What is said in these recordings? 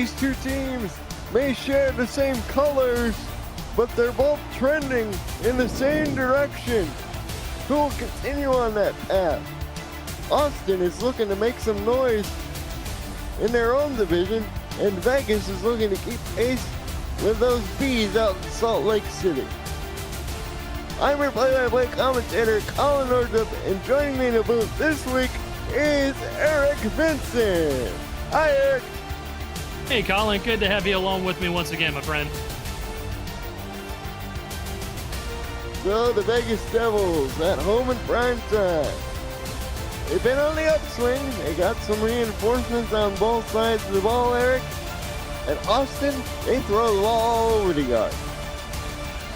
these two teams may share the same colors, but they're both trending in the same direction. Who will continue on that path? Austin is looking to make some noise in their own division, and Vegas is looking to keep pace with those bees out in Salt Lake City. I'm your play-by-play commentator, Colin Nordrup, and joining me in the booth this week is Eric Vincent. Hi, Eric. Hey, Colin. Good to have you along with me once again, my friend. So the Vegas Devils at home in Primetime. They've been on the upswing. They got some reinforcements on both sides of the ball, Eric. And Austin, they throw the ball all over the yard.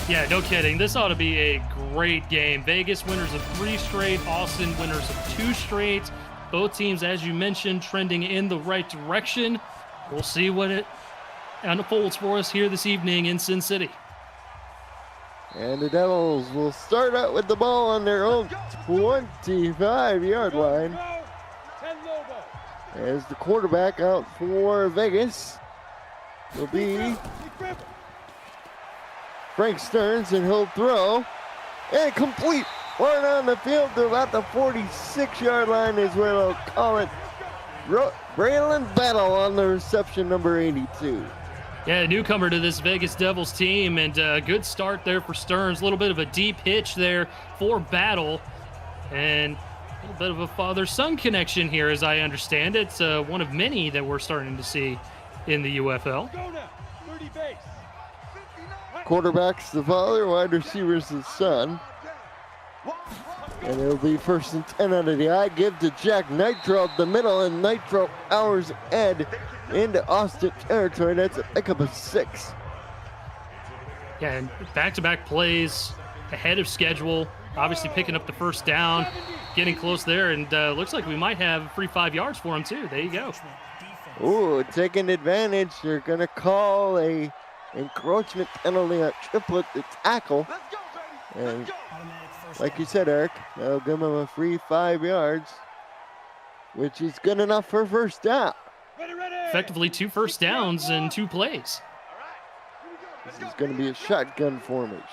Yeah, no kidding. This ought to be a great game. Vegas winners of 3 straight, Austin winners of 2 straight. Both teams, as you mentioned, trending in the right direction. We'll see what it unfolds for us here this evening in Sin City. And the Devils will start out with the ball on their own 25-yard line. As the quarterback out for Vegas will be Frank Stearns, and he'll throw and complete. Far down the field to about the 46-yard line is where they'll call it. Braylon Battle on the reception, number 82. Yeah, newcomer to this Vegas Devils team, and a good start there for Stearns. A little bit of a deep hitch there for Battle, and a little bit of a father-son connection here, as I understand it. One of many that we're starting to see in the UFL. Quarterback's the father, wide receiver's the son. And it'll be 1st and 10 out of the I give to Jack Nitro up the middle, and Nitro powers Ed into Austin territory. That's a pickup of 6. Yeah, and back-to-back plays ahead of schedule. Obviously picking up the first down, getting close there, and looks like we might have free 5 yards for him too. There you go. Ooh, taking advantage. They're going to call a encroachment penalty on Triplet to tackle. And like you said, Eric, that'll give him a free 5 yards, which is good enough for first down. Effectively 2 first downs in 2 plays. This is going to be a shotgun formation.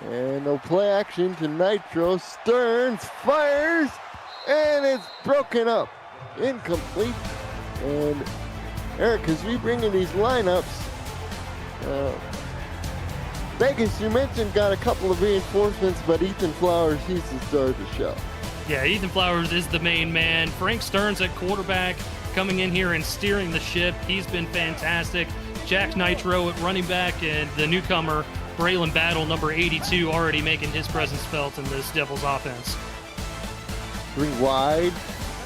And they'll play action to Nitro. Stearns fires, and it's broken up. Incomplete. And Eric, as we bring in these lineups, Vegas, you mentioned, got a couple of reinforcements, but Ethan Flowers, he's the star of the show. Yeah, Ethan Flowers is the main man. Frank Stearns at quarterback, coming in here and steering the ship. He's been fantastic. Jack Nitro at running back, and the newcomer, Braylon Battle, number 82, already making his presence felt in this Devils offense. 3 wide.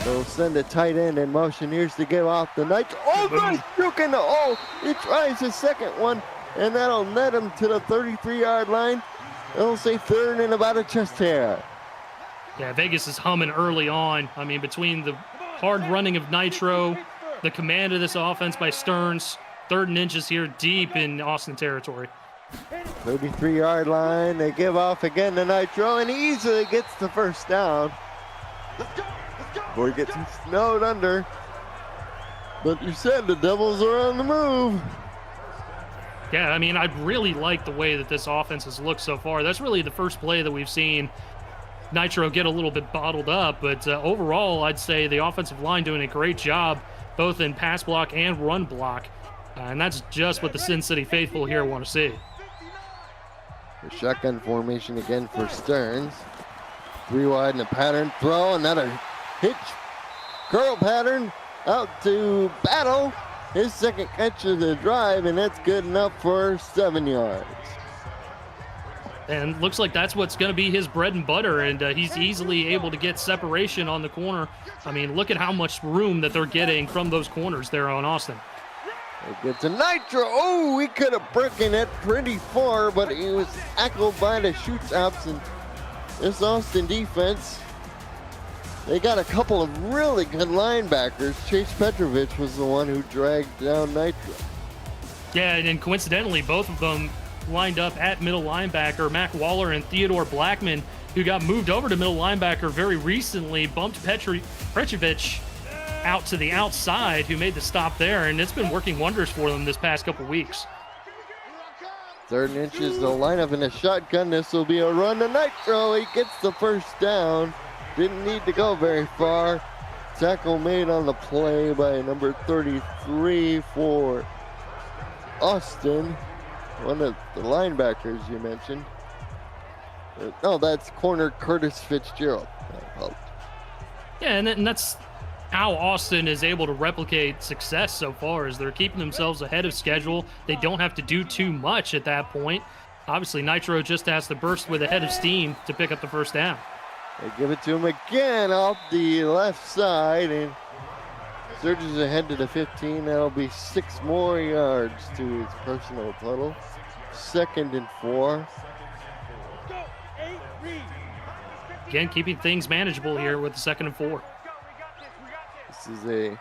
They'll send a tight end in motion. Here's to give off the Nitro. Oh, nice juke in the hole. He tries his second one, and that'll net him to the 33-yard line. They'll say 3rd and about a chest hair. Yeah, Vegas is humming early on. I mean, between the hard running of Nitro, the command of this offense by Stearns, 3rd and inches here deep in Austin territory. 33-yard line. They give off again to Nitro, and he easily gets the first down. Before he gets snowed under. But you said the Devils are on the move. Yeah, I mean, I really like the way that this offense has looked so far. That's really the first play that we've seen Nitro get a little bit bottled up, but overall, I'd say the offensive line doing a great job, both in pass block and run block, and that's just what the Sin City faithful here want to see. The shotgun formation again for Stearns. 3 wide and a pattern throw, another hitch curl pattern out to Battle. His second catch of the drive, and that's good enough for 7 yards. And looks like that's what's going to be his bread and butter, and he's easily able to get separation on the corner. I mean, look at how much room that they're getting from those corners there on Austin. It gets a Nitro. Oh, he could have broken it pretty far, but he was tackled by the shoots-outs, and this Austin defense, they got a couple of really good linebackers. Chase Petrovich was the one who dragged down Nitro. Yeah, and coincidentally, both of them lined up at middle linebacker. Mac Waller and Theodore Blackman, who got moved over to middle linebacker very recently, bumped Petrovich out to the outside who made the stop there, and it's been working wonders for them this past couple weeks. 3rd and inches, they'll line up in a shotgun. This will be a run to Nitro. He gets the first down. Didn't need to go very far. Tackle made on the play by number 33 for Austin, one of the linebackers you mentioned. No, that's corner Curtis Fitzgerald. Yeah, and that's how Austin is able to replicate success so far, is they're keeping themselves ahead of schedule. They don't have to do too much at that point. Obviously, Nitro just has to burst with a head of steam to pick up the first down. They give it to him again off the left side and surges ahead to the 15. That'll be 6 more yards to his personal total. 2nd and 4. Again, keeping things manageable here with the 2nd and 4. This is a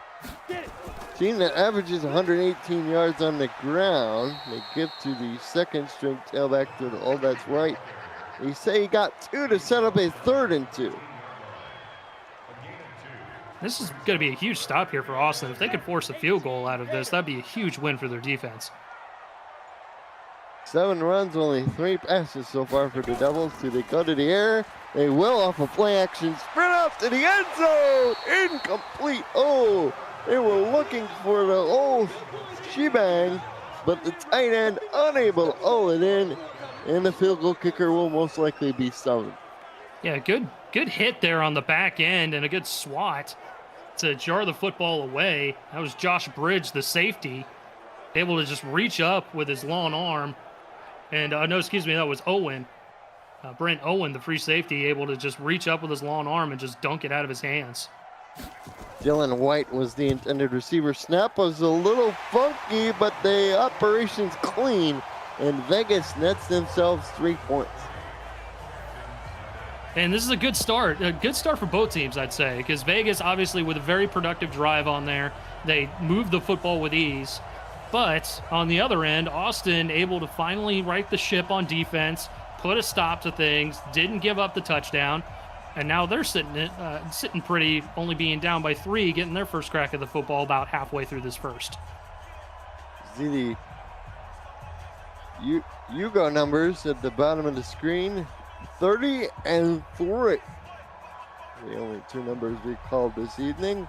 team that averages 118 yards on the ground. They give to the 2nd string tailback to the, oh, that's right. They say he got 2 to set up a 3rd and 2. This is going to be a huge stop here for Austin. If they could force a field goal out of this, that'd be a huge win for their defense. 7 runs, only 3 passes so far for the Devils. Do they go to the air? They will off a play action sprint off to the end zone. Incomplete. Oh, they were looking for the old shebang, but the tight end unable to haul it in, and the field goal kicker will most likely be Southern. Yeah, good hit there on the back end and a good swat to jar the football away. That was Josh Bridge, the safety, able to just reach up with his long arm. And no, excuse me, that was Owen. Brent Owen, the free safety, able to just reach up with his long arm and just dunk it out of his hands. Dylan White was the intended receiver. Snap was a little funky, but the operation's clean, and Vegas nets themselves 3 points. And this is a good start for both teams, I'd say, because Vegas, obviously, with a very productive drive on there, they moved the football with ease. But on the other end, Austin able to finally right the ship on defense, put a stop to things, didn't give up the touchdown, and now they're sitting pretty, only being down by 3, getting their first crack at the football about halfway through this first. See the Yugo numbers at the bottom of the screen, 30 and 3. The only 2 numbers we called this evening.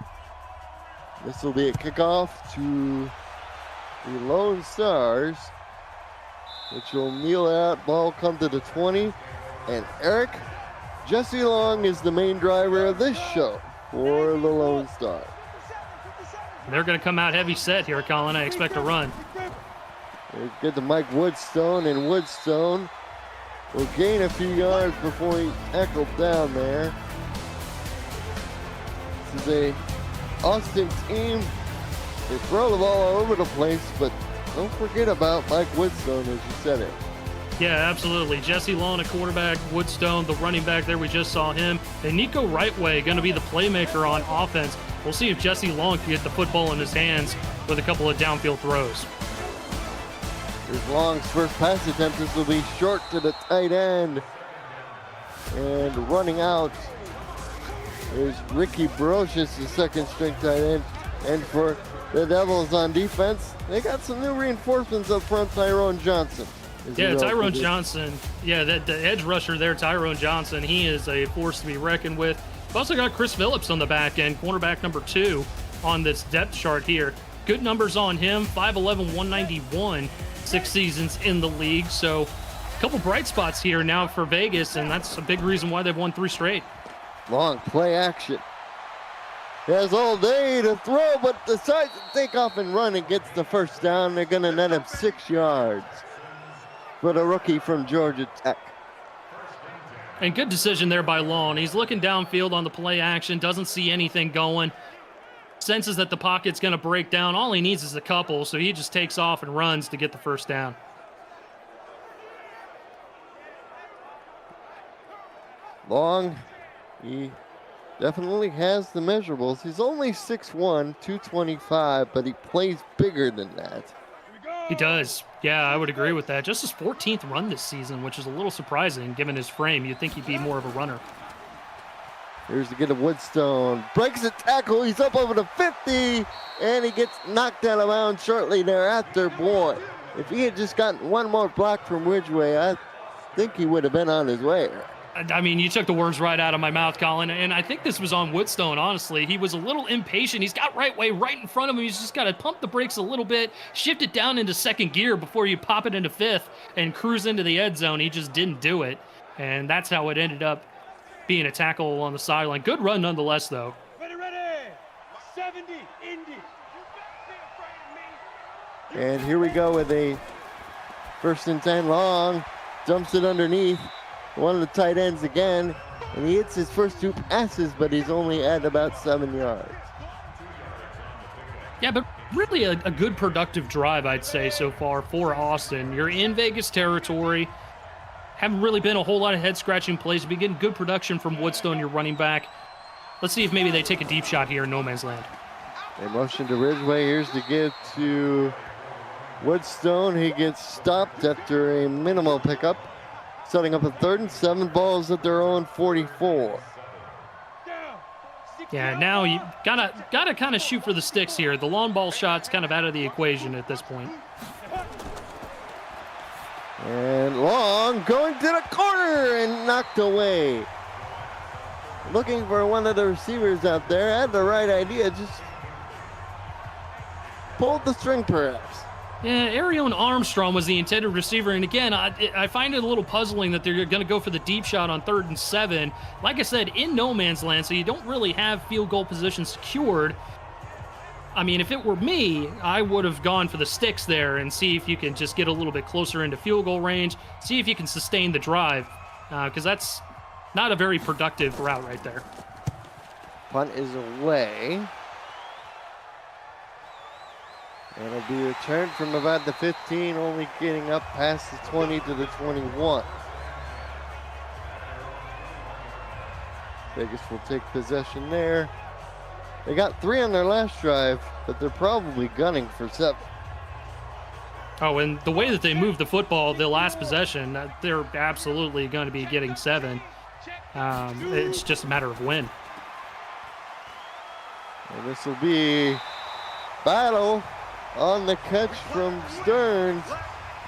This will be a kickoff to the Lone Stars, which will kneel out. Ball come to the 20, and Eric, Jesse Long is the main driver of this show for the Lone Stars. They're going to come out heavy set here, Colin. I expect a run. They get to Mike Woodstone, and Woodstone will gain a few yards before he tackled down there. This is a Austin team. They throw the ball all over the place, but don't forget about Mike Woodstone, as you said it. Yeah, absolutely. Jesse Long, a quarterback, Woodstone, the running back there, we just saw him. And Nico Rightway going to be the playmaker on offense. We'll see if Jesse Long can get the football in his hands with a couple of downfield throws. Here's Long's first pass attempt. This will be short to the tight end. And running out is Ricky Brocious, the 2nd string tight end. And for the Devils on defense, they got some new reinforcements up front. Tyrone Johnson. Yeah, Tyrone Johnson. Yeah, the edge rusher there, Tyrone Johnson. He is a force to be reckoned with. We've also got Chris Phillips on the back end, cornerback number 2 on this depth chart here. Good numbers on him, 5'11", 191, 6 seasons in the league. So a couple bright spots here now for Vegas, and that's a big reason why they've won 3 straight. Long play action. He has all day to throw, but decides to take off and run and gets the first down. They're going to net him 6 yards for the rookie from Georgia Tech. And good decision there by Long. He's looking downfield on the play action, doesn't see anything going, senses that the pocket's going to break down. All he needs is a couple, so he just takes off and runs to get the first down. Long, he definitely has the measurables. He's only 6'1", 225, but he plays bigger than that. He does. Yeah, I would agree with that. Just his 14th run this season, which is a little surprising given his frame. You'd think he'd be more of a runner. Here's the get of Woodstone. Breaks a tackle. He's up over the 50. And he gets knocked out of bounds shortly thereafter. Boy, if he had just gotten one more block from Ridgway, I think he would have been on his way. I mean, you took the words right out of my mouth, Colin, and I think this was on Woodstone, honestly. He was a little impatient. He's got right way right in front of him. He's just got to pump the brakes a little bit, shift it down into second gear before you pop it into fifth and cruise into the end zone. He just didn't do it, and that's how it ended up being a tackle on the sideline. Good run nonetheless, though. Ready, 70, Indy. And here we go with a 1st and 10 long. Dumps it underneath. One of the tight ends again, and he hits his first 2 passes, but he's only at about 7 yards. Yeah, but really a good productive drive, I'd say, so far for Austin. You're in Vegas territory. Haven't really been a whole lot of head-scratching plays. You've been getting good production from Woodstone, your running back. Let's see if maybe they take a deep shot here in no man's land. They motion to Ridgway. Here's the give to Woodstone. He gets stopped after a minimal pickup. Setting up a 3rd and 7, balls at their own 44. Yeah, now you gotta kind of shoot for the sticks here. The long ball shot's kind of out of the equation at this point. And long, going to the corner and knocked away. Looking for one of the receivers out there. Had the right idea, just pulled the string perhaps. Yeah, Arion Armstrong was the intended receiver, and again, I find it a little puzzling that they're going to go for the deep shot on 3rd and 7. Like I said, in no man's land, so you don't really have field goal position secured. I mean, if it were me, I would have gone for the sticks there and see if you can just get a little bit closer into field goal range, see if you can sustain the drive, because that's not a very productive route right there. Punt is away. And it'll be returned from about the 15, only getting up past the 20 to the 21. Vegas will take possession there. They got 3 on their last drive, but they're probably gunning for 7. Oh, and the way that they moved the football, the last possession, they're absolutely going to be getting 7. It's just a matter of when. And this will be Battle on the catch from Stearns.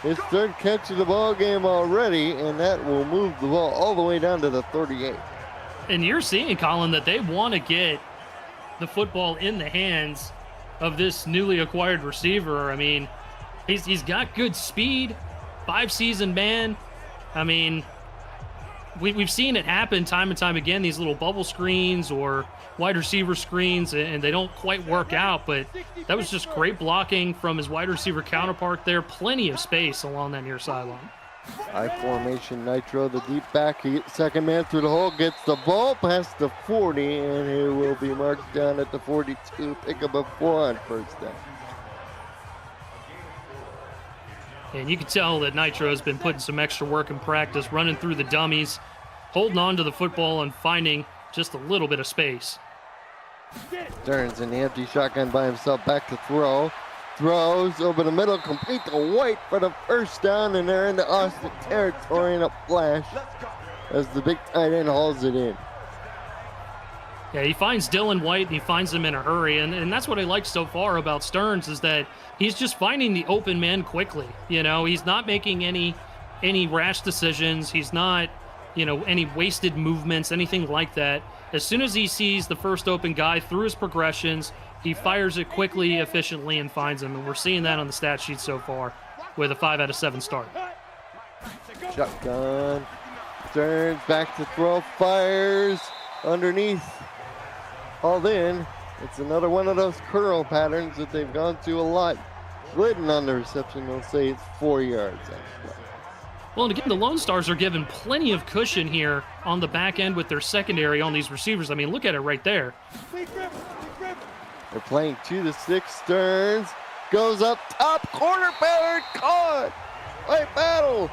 His 3rd catch of the ball game already, and that will move the ball all the way down to the 38. And you're seeing, Colin, that they want to get the football in the hands of this newly acquired receiver. I mean, he's got good speed, 5-season man. I mean, we've seen it happen time and time again, these little bubble screens or wide receiver screens, and they don't quite work out, but that was just great blocking from his wide receiver counterpart there. Plenty of space along that near sideline. I formation Nitro, the deep back. He gets 2nd man through the hole, gets the ball past the 40, and he will be marked down at the 42. Pick up a 4 on 1st down. And you can tell that Nitro has been putting some extra work in practice, running through the dummies, holding on to the football and finding just a little bit of space. Stearns in the empty shotgun by himself, back to throw. Throws over the middle, complete to White for the 1st down, and they're in the Austin territory in a flash as the big tight end hauls it in. Yeah, he finds Dylan White, and he finds him in a hurry, and that's what I like so far about Stearns is that he's just finding the open man quickly. You know, he's not making any rash decisions. He's not, any wasted movements, anything like that. As soon as he sees the first open guy through his progressions, he fires it quickly, efficiently, and finds him. And we're seeing that on the stat sheet so far with a 5 out of 7 start. Shotgun. Stearns back to throw. Fires underneath. Hauled in. It's another one of those curl patterns that they've gone to a lot. Glidden on the reception. They'll say it's 4 yards. Well, and again, the Lone Stars are given plenty of cushion here on the back end with their secondary on these receivers. I mean, look at it right there. They're playing to the 6. Stearns goes up top. Corner pattern caught by Battle,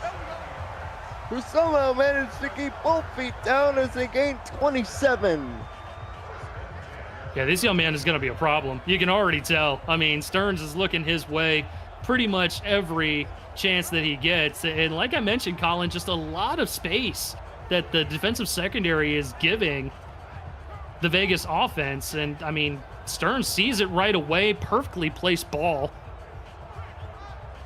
who somehow managed to keep both feet down as they gain 27. Yeah, this young man is going to be a problem. You can already tell. I mean, Stearns is looking his way pretty much every chance that he gets. And like I mentioned, Colin, just a lot of space that the defensive secondary is giving the Vegas offense. And I mean, Stearns sees it right away. Perfectly placed ball.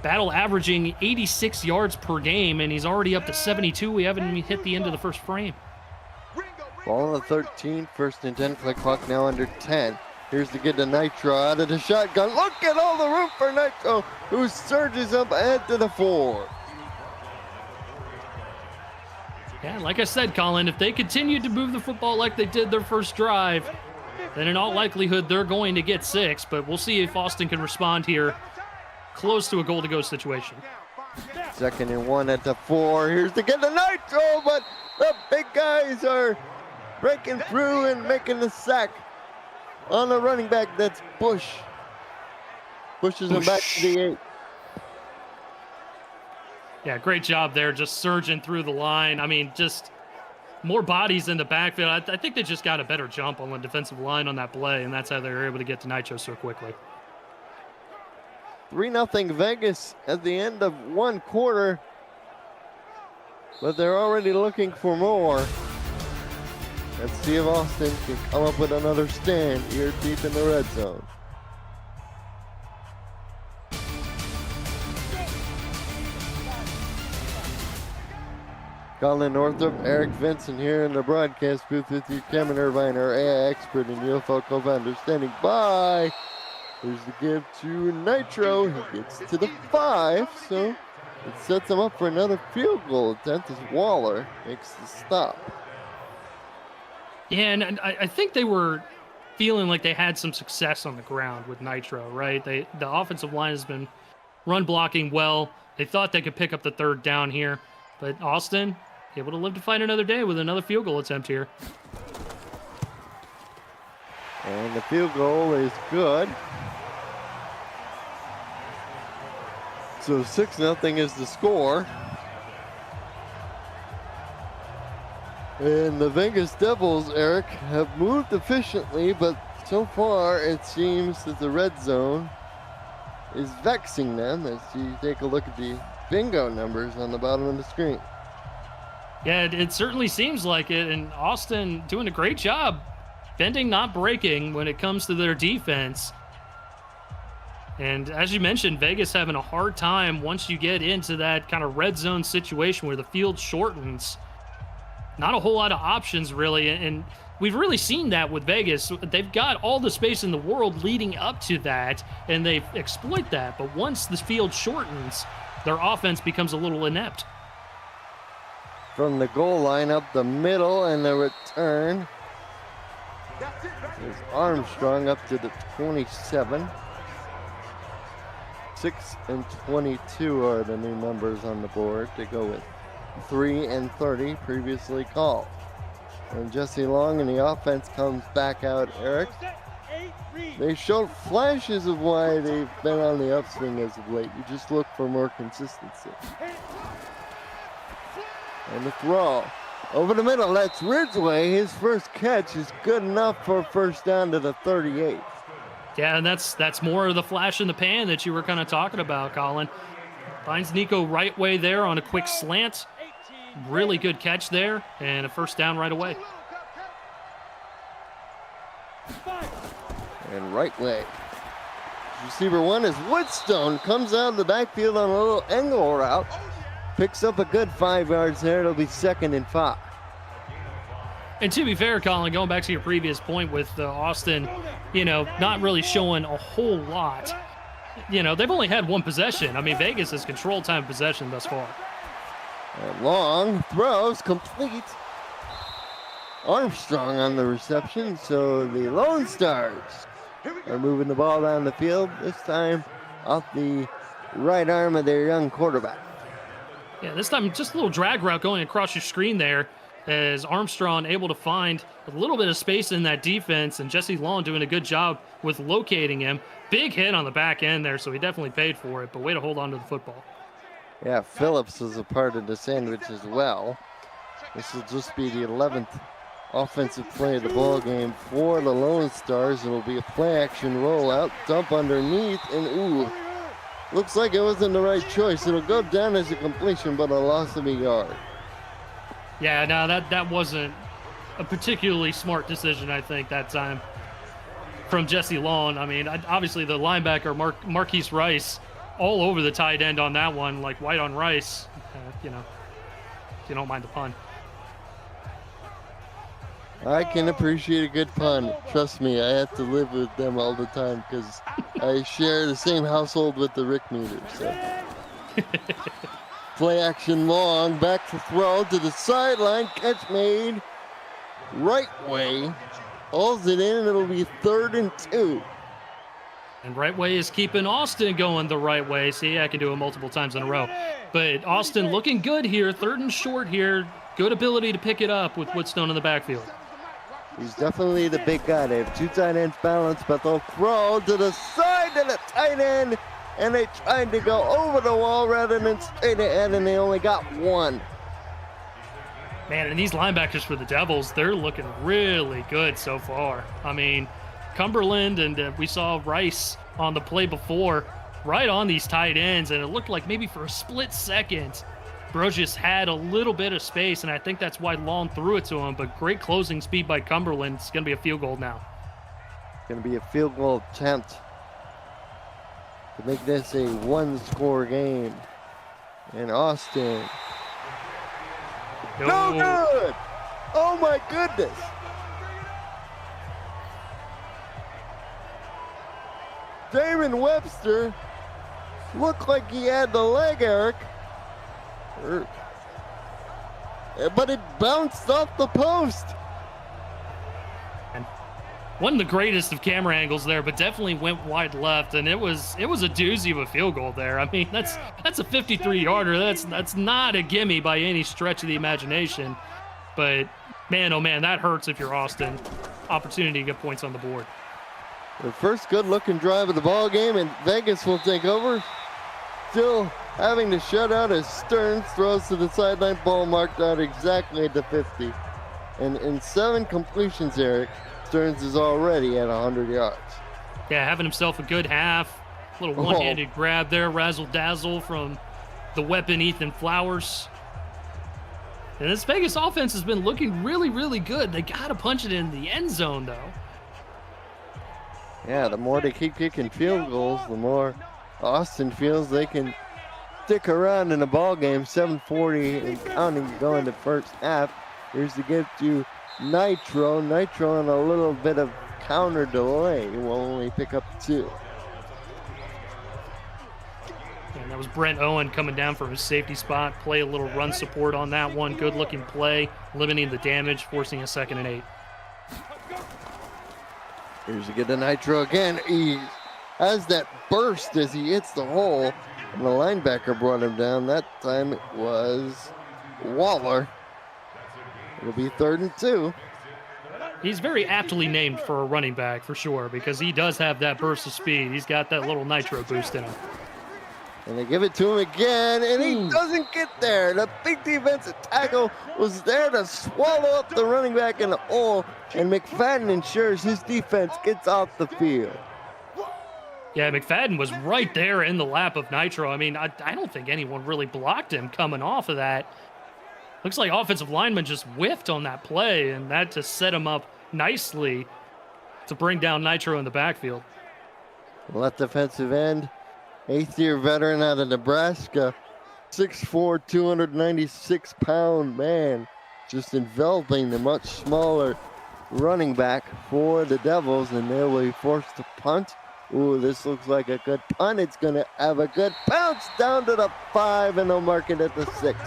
Battle averaging 86 yards per game, and he's already up to 72. We haven't even hit the end of the first frame. Ball on the 13, 1st and 10. Play clock now under 10. Here's to get to Nitro out of the shotgun. Look at all the room for Nitro, who surges up ahead to the 4. Yeah, like I said, Colin, if they continue to move the football like they did their first drive, then in all likelihood they're going to get 6. But we'll see if Austin can respond here. Close to a goal-to-go situation. 2nd and 1 at the 4. Here's to get the Nitro, but the big guys are breaking through and making the sack on the running back. That's Bush. Pushes him back to the 8. Yeah, great job there, just surging through the line. I mean, just more bodies in the backfield. I think they just got a better jump on the defensive line on that play, and that's how they were able to get to Nitro so quickly. 3-0 Vegas at the end of 1 quarter, but they're already looking for more. Let's see if Austin can come up with another stand here deep in the red zone. Colin Northrup, Eric Vincent here in the broadcast booth with you. Cameron Irvine, our AI expert and UFL co-founder, standing by. Here's the give to Nitro. He gets to the 5, so it sets him up for another field goal attempt as Waller makes the stop. Yeah, and I think they were feeling like they had some success on the ground with Nitro, right? The offensive line has been run blocking well. They thought they could pick up the 3rd down here, but Austin able to live to fight another day with another field goal attempt here. And the field goal is good. So 6-0 is the score. And the Vegas Devils, Eric, have moved efficiently, but so far it seems that the red zone is vexing them as you take a look at the bingo numbers on the bottom of the screen. Yeah, it certainly seems like it, and Austin doing a great job bending, not breaking when it comes to their defense. And as you mentioned, Vegas having a hard time once you get into that kind of red zone situation where the field shortens. Not a whole lot of options, really, and we've really seen that with Vegas. They've got all the space in the world leading up to that, and they exploit that. But once the field shortens, their offense becomes a little inept. From the goal line up the middle, and the return is Armstrong up to the 27. 6 and 22 are the new numbers on the board to go with 3 and 30 previously called. And Jesse Long and the offense comes back out, Eric. They showed flashes of why they've been on the upswing as of late. You just look for more consistency. And the throw over the middle, that's Ridgway. His first catch is good enough for a first down to the 38. Yeah, and that's more of the flash in the pan that you were kind of talking about, Colin. Finds Nico right way there on a quick slant. Really good catch there, and a first down right away. And right way. Receiver 1 is Woodstone. Comes out of the backfield on a little angle route. Picks up a good 5 yards there. It'll be 2nd and 5. And to be fair, Colin, going back to your previous point with Austin, not really showing a whole lot. They've only had 1 possession. I mean, Vegas has controlled time possession thus far. And long throws complete. Armstrong on the reception, so the Lone Stars are moving the ball down the field, this time off the right arm of their young quarterback. Yeah, this time just a little drag route going across your screen there as Armstrong able to find a little bit of space in that defense, and Jesse Long doing a good job with locating him. Big hit on the back end there, so he definitely paid for it, but way to hold on to the football. Yeah, Phillips was a part of the sandwich as well. This will just be the 11th offensive play of the ball game for the Lone Stars. It'll be a play-action rollout, dump underneath, and looks like it wasn't the right choice. It'll go down as a completion, but a loss of a yard. Yeah, no, that wasn't a particularly smart decision, I think, that time from Jesse Long. I mean, obviously the linebacker, Marquise Rice, all over the tight end on that one, like white on rice, you know, if you don't mind the pun. I can appreciate a good pun. Trust me, I have to live with them all the time because I share the same household with the Rick Meter. So. Play action Long, back to throw to the sideline, catch made, right way, hauls it in, and it'll be 3rd and 2. And right way is keeping Austin going the right way. See, I can do it multiple times in a row. But Austin looking good here, 3rd and short here. Good ability to pick it up with Woodstone in the backfield. He's definitely the big guy. They have 2 tight ends balanced, but they'll throw to the side of the tight end, and they tried to go over the wall rather than straight ahead, and they only got 1. Man, and these linebackers for the Devils, they're looking really good so far. I mean, Cumberland and we saw Rice on the play before, right on these tight ends, and it looked like maybe for a split second, Brosius had a little bit of space, and I think that's why Long threw it to him, but great closing speed by Cumberland. It's going to be a field goal now. It's going to be a field goal attempt to make this a 1-score game. And Austin. No good! Oh my goodness! Damon Webster looked like he had the leg, Eric. But it bounced off the post. And one of the greatest of camera angles there, but definitely went wide left, and it was a doozy of a field goal there. I mean, that's a 53-yarder. That's not a gimme by any stretch of the imagination. But man, oh man, that hurts if you're Austin. Opportunity to get points on the board. The first good-looking drive of the ball game, and Vegas will take over. Still having to shut out as Stearns throws to the sideline, ball marked out exactly at the 50. And in 7 completions, Eric, Stearns is already at 100 yards. Yeah, having himself a good half. Little one-handed grab there, razzle-dazzle from the weapon Ethan Flowers. And this Vegas offense has been looking really, really good. They got to punch it in the end zone, though. Yeah, the more they keep kicking field goals, the more Austin feels they can stick around in the ball game. 7:40 and counting going to first half. Here's the gift to Nitro. Nitro on a little bit of counter delay will only pick up 2. And that was Brent Owen coming down from his safety spot. Play a little run support on that one. Good looking play, limiting the damage, forcing a 2nd and 8. Here's to get the Nitro again. He has that burst as he hits the hole, and the linebacker brought him down. That time it was Waller. It'll be 3rd and 2. He's very aptly named for a running back, for sure, because he does have that burst of speed. He's got that little nitro boost in him. And they give it to him again, and he doesn't get there. The big defensive tackle was there to swallow up the running back in the hole, and McFadden ensures his defense gets off the field. Yeah, McFadden was right there in the lap of Nitro. I mean, I don't think anyone really blocked him coming off of that. Looks like offensive lineman just whiffed on that play, and that just set him up nicely to bring down Nitro in the backfield. Left defensive end, 8th-year veteran out of Nebraska, 6'4", 296-pound man, just enveloping the much smaller running back for the Devils, and they will be forced to punt. Ooh, this looks like a good punt. It's going to have a good bounce down to the 5, and they'll mark it at the 6.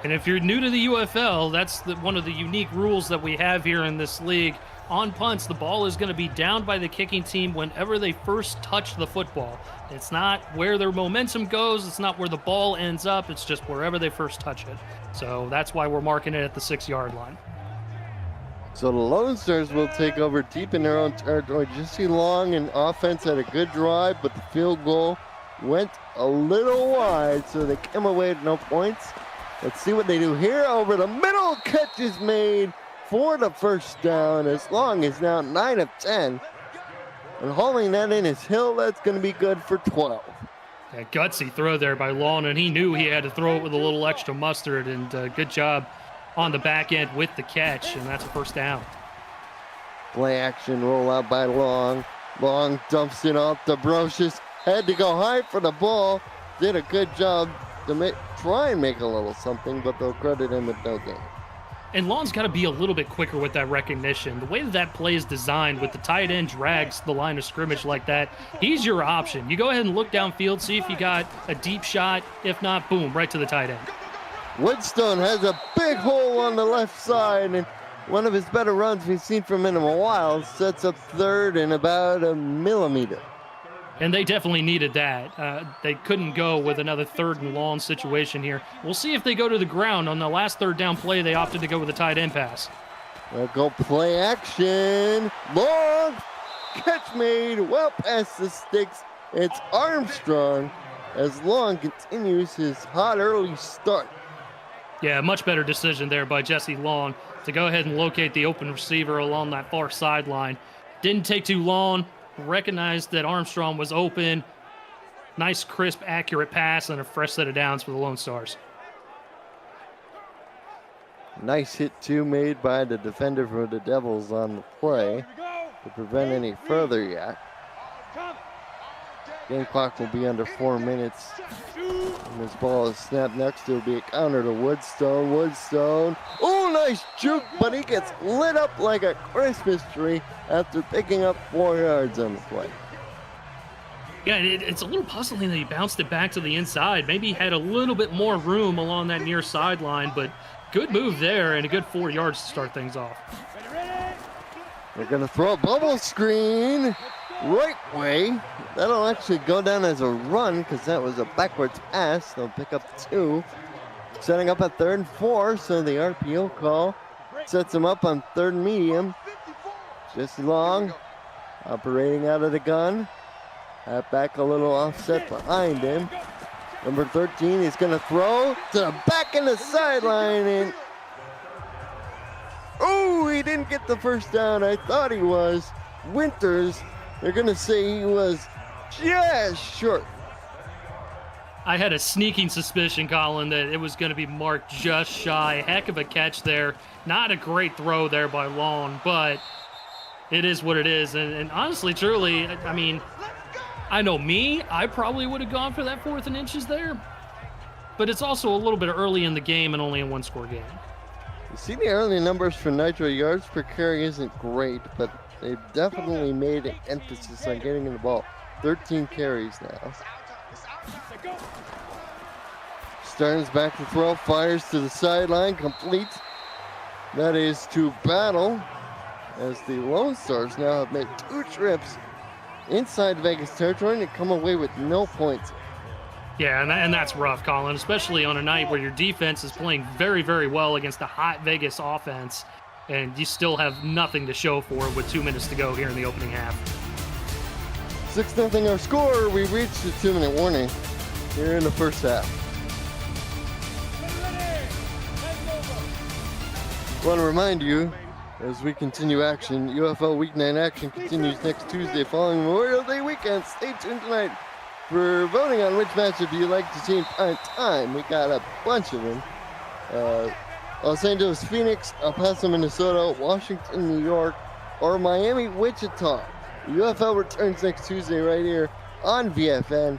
And if you're new to the UFL, that's one of the unique rules that we have here in this league. On punts, the ball is going to be down by the kicking team whenever they first touch the football. It's not where their momentum goes. It's not where the ball ends up. It's just wherever they first touch it. So that's why we're marking it at the 6-yard line. So the Lone Stars will take over deep in their own territory. Jesse Long and offense had a good drive, but the field goal went a little wide, so they came away with no points. Let's see what they do here. Over the middle, catch is made for the first down. As Long is now 9 of 10. And hauling that in is Hill. That's going to be good for 12. A gutsy throw there by Long, and he knew he had to throw it with a little extra mustard, and good job on the back end with the catch, and that's a first down. Play action rollout by Long. Long dumps it off to Brocious. Had to go high for the ball. Did a good job to try and make a little something, but they'll credit him with no gain. And Long's got to be a little bit quicker with that recognition. The way that play is designed with the tight end drags the line of scrimmage like that, he's your option. You go ahead and look downfield, see if you got a deep shot. If not, boom, right to the tight end. Woodstone has a big hole on the left side, and one of his better runs we've seen from him in a while. Sets up third and about a millimeter. And they definitely needed that. They couldn't go with another 3rd and long situation here. We'll see if they go to the ground. On the last 3rd down play, they opted to go with a tight end pass. They'll go play action. Long catch made well past the sticks. It's Armstrong as Long continues his hot early start. Yeah, much better decision there by Jesse Long to go ahead and locate the open receiver along that far sideline. Didn't take too long. Recognized that Armstrong was open. Nice, crisp, accurate pass and a fresh set of downs for the Lone Stars. Nice hit, too, made by the defender for the Devils on the play to prevent any further yak. Game clock will be under 4 minutes. And this ball is snapped next. It'll be a counter to Woodstone. Woodstone. Oh, nice juke, but he gets lit up like a Christmas tree after picking up 4 yards on the play. Yeah, it's a little puzzling that he bounced it back to the inside. Maybe he had a little bit more room along that near sideline, but good move there and a good 4 yards to start things off. They're going to throw a bubble screen right way. That'll actually go down as a run because that was a backwards pass. They'll pick up 2. Setting up at 3rd and 4, so the RPO call sets him up on 3rd and medium. Jesse Long operating out of the gun. Back a little offset behind him. Number 13 is going to throw to the back in the sideline. And oh, he didn't get the first down. I thought he was. Winters, they're going to say he was just short. I had a sneaking suspicion, Colin, that it was going to be marked just shy. Heck of a catch there. Not a great throw there by Long, but it is what it is. And honestly, truly, I mean, I know me, I probably would have gone for that 4th and inches there. But it's also a little bit early in the game and only a 1-score game. You see the early numbers for Nitro. Yards per carry isn't great, but they've definitely made an emphasis on getting the ball. 13 carries now. Stearns back to throw, fires to the sideline, complete. That is to Battle, as the Lone Stars now have made 2 trips inside Vegas territory and come away with no points. Yeah, and that's rough, Colin, especially on a night where your defense is playing very, very well against a hot Vegas offense, and you still have nothing to show for it with 2 minutes to go here in the opening half. 6-0 our score. We reached the 2-minute warning here in the first half. I want to remind you, as we continue action, UFL Week 9 action continues next Tuesday following Memorial Day weekend. Stay tuned tonight for voting on which matchup you like to see in prime time. We got a bunch of them. Los Angeles, Phoenix, El Paso, Minnesota, Washington, New York, or Miami, Wichita. UFL returns next Tuesday right here on VFN.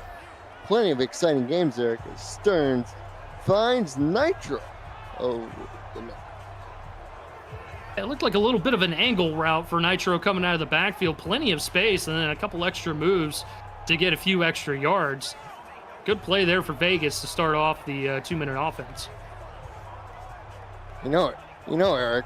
Plenty of exciting games there because Stearns finds Nitro over the net. It looked like a little bit of an angle route for Nitro coming out of the backfield. Plenty of space and then a couple extra moves to get a few extra yards. Good play there for Vegas to start off the 2-minute offense. You know, Eric,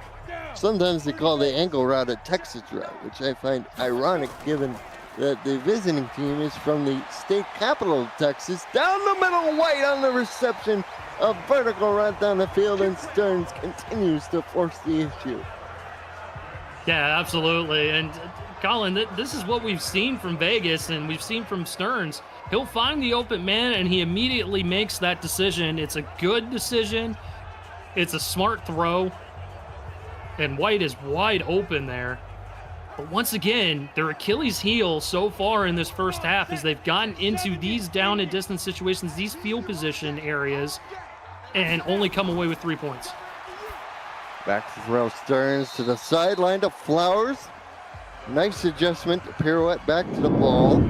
sometimes they call the angle route a Texas route, which I find ironic given that the visiting team is from the state capital of Texas. Down the middle, White on the reception. A vertical route down the field, and Stearns continues to force the issue. Yeah, absolutely. And Colin, this is what we've seen from Vegas and we've seen from Stearns. He'll find the open man and he immediately makes that decision. It's a good decision. It's a smart throw. And White is wide open there. But once again, their Achilles heel so far in this first half is they've gotten into these down and distance situations, these field position areas, and only come away with 3 points. Back to throw. Stearns to the sideline to Flowers. Nice adjustment. Pirouette back to the ball.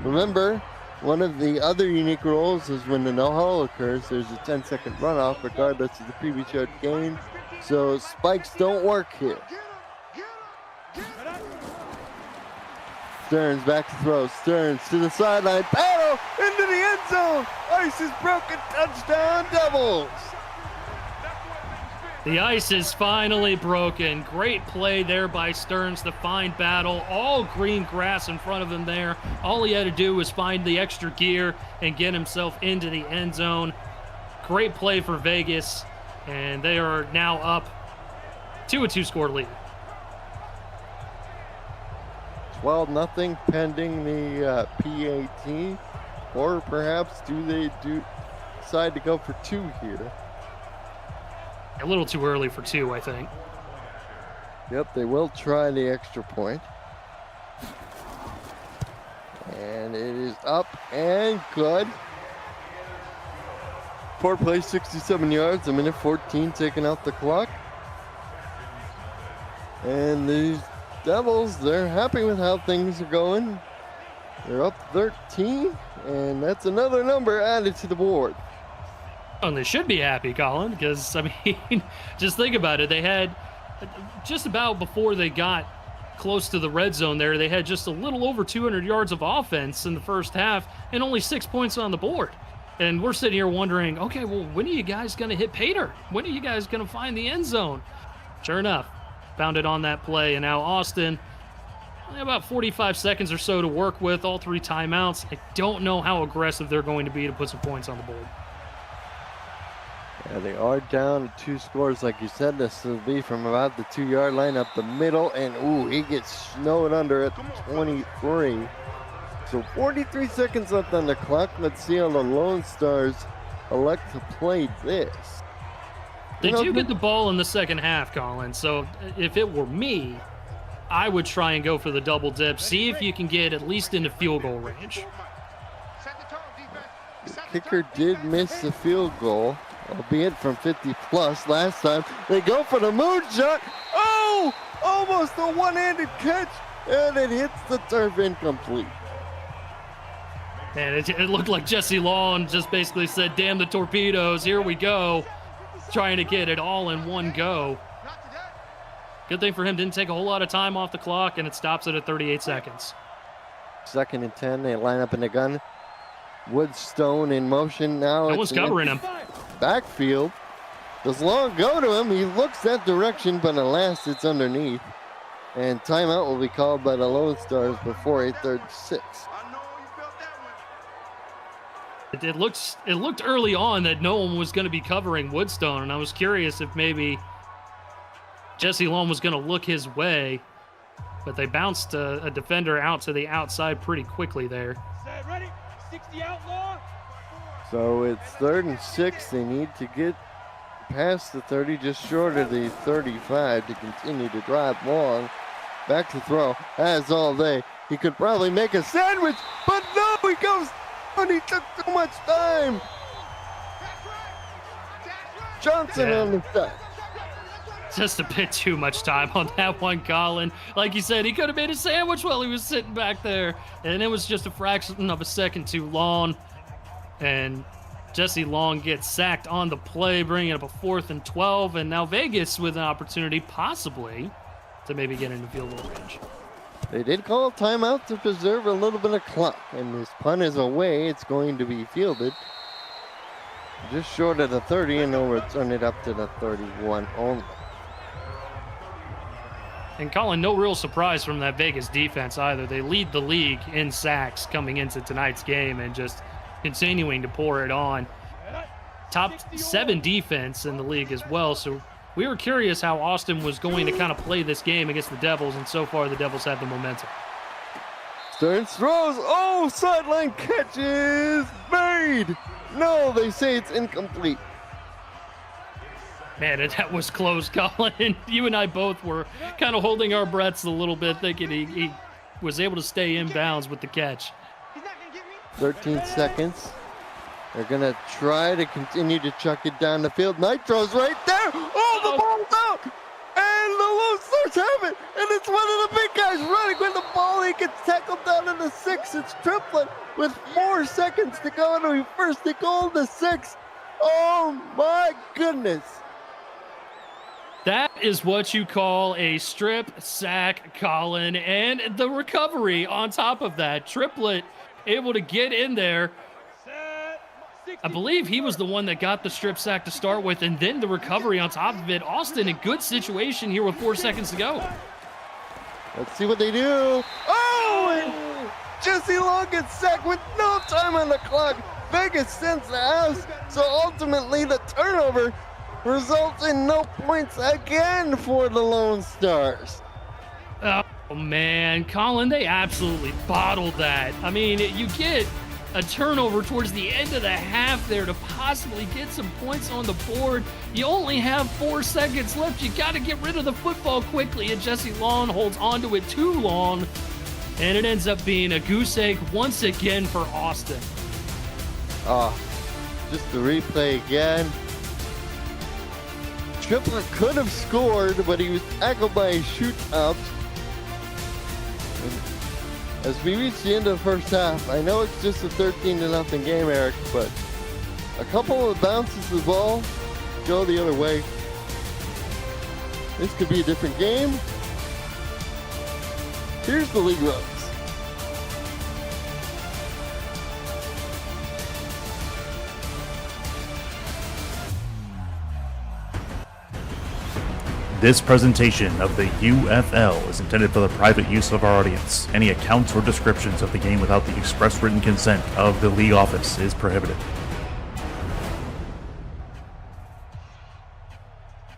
Remember, one of the other unique rules is when the no-huddle occurs, there's a 10-second runoff regardless of the previous yard gain. So spikes don't work here. Stearns back to throw. Stearns to the sideline. Battle into the end zone. Ice is broken. Touchdown Devils. The ice is finally broken. Great play there by Stearns to find Battle. All green grass in front of him there. All he had to do was find the extra gear and get himself into the end zone. Great play for Vegas, and they are now up to a 2-score lead. 12-0 pending the PAT, or perhaps do they decide to go for 2 here? A little too early for 2, I think. Yep, they will try the extra point. And it is up and good. 4 plays, 67 yards, a minute 14 taking out the clock. And these Devils, they're happy with how things are going. They're up 13, and that's another number added to the board. And they should be happy, Colin, because, I mean, just think about it. They had just about before they got close to the red zone there, they had just a little over 200 yards of offense in the first half and only 6 points on the board. And we're sitting here wondering, okay, well, when are you guys going to hit Pater? When are you guys going to find the end zone? Sure enough, found it on that play. And now Austin, about 45 seconds or so to work with, all 3 timeouts. I don't know how aggressive they're going to be to put some points on the board. Yeah, they are down to 2 scores, like you said. This will be from about the 2-yard line up the middle, and ooh, he gets snowed under at the 23. So 43 seconds left on the clock. Let's see how the Lone Stars elect to play this. They do get the ball in the second half, Colin. So if it were me, I would try and go for the double dip. See if you can get at least into field goal range. The kicker did miss the field goal, albeit from 50 plus last time. They go for the moonshot. Oh, almost a one-handed catch, and it hits the turf incomplete. And it looked like Jesse Long just basically said, damn the torpedoes, here we go. Trying to get it all in one go. Good thing for him, didn't take a whole lot of time off the clock, and it stops it at 38 seconds. 2nd and 10, they line up in the gun. Woodstone in motion now. No one's covering him. Backfield. Does Long go to him? He looks that direction, but alas, it's underneath. And timeout will be called by the Lone Stars before 8:36. It looked early on that no one was going to be covering Woodstone, and I was curious if maybe Jesse Long was going to look his way, but they bounced a defender out to the outside pretty quickly there. Set, ready? 60 outlaw. So it's 3rd and 6. They need to get past the 30, just short of the 35 to continue to drive Long. Back to throw, has all day. He could probably make a sandwich, but no, he goes. And he took too much time. Johnson on the touch. Just a bit too much time on that one, Colin. Like you said, he could have made a sandwich while he was sitting back there. And it was just a fraction of a second too long. And Jesse Long gets sacked on the play, bringing up a 4th and 12. And now Vegas with an opportunity, possibly, to maybe get into field goal range. They did call a timeout to preserve a little bit of clock, and this punt is away. It's going to be fielded just short of the 30, and they'll return it up to the 31 only. And Colin, no real surprise from that Vegas defense either. They lead the league in sacks coming into tonight's game and just continuing to pour it on. Top 7 defense in the league as well, so we were curious how Austin was going to kind of play this game against the Devils, and so far the Devils have the momentum. Stearns throws. Oh, sideline catch is made. No, they say it's incomplete. Man, that was close, Colin. You and I both were kind of holding our breaths a little bit, thinking he was able to stay in bounds with the catch. 13 seconds. They're going to try to continue to chuck it down the field. Nitro's right there. Oh, the ball's out. And the Lone Stars have it. And it's one of the big guys running with the ball. He gets tackled down in the 6. It's Triplet with 4 seconds to go. And we first to goal the 6. Oh, my goodness. That is what you call a strip sack, Colin, and the recovery on top of that. Triplet able to get in there. I believe he was the one that got the strip sack to start with, and then the recovery on top of it. Austin, a good situation here with 4 seconds to go. Let's see what they do. Oh, and Jesse Long gets sacked with no time on the clock. Vegas sends the house, so ultimately the turnover results in no points again for the Lone Stars. Oh, man. Colin, they absolutely bottled that. I mean, you get a turnover towards the end of the half there to possibly get some points on the board. You only have 4 seconds left. You got to get rid of the football quickly, and Jesse Long holds onto it too long, and it ends up being a goose egg once again for Austin. Just the replay again. Triplet could have scored, but he was tackled by a shootout. As we reach the end of the first half, I know it's just a 13-0 game, Eric, but a couple of bounces of the ball go the other way. This could be a different game. Here's the league runs. This presentation of the UFL is intended for the private use of our audience. Any accounts or descriptions of the game without the express written consent of the league office is prohibited.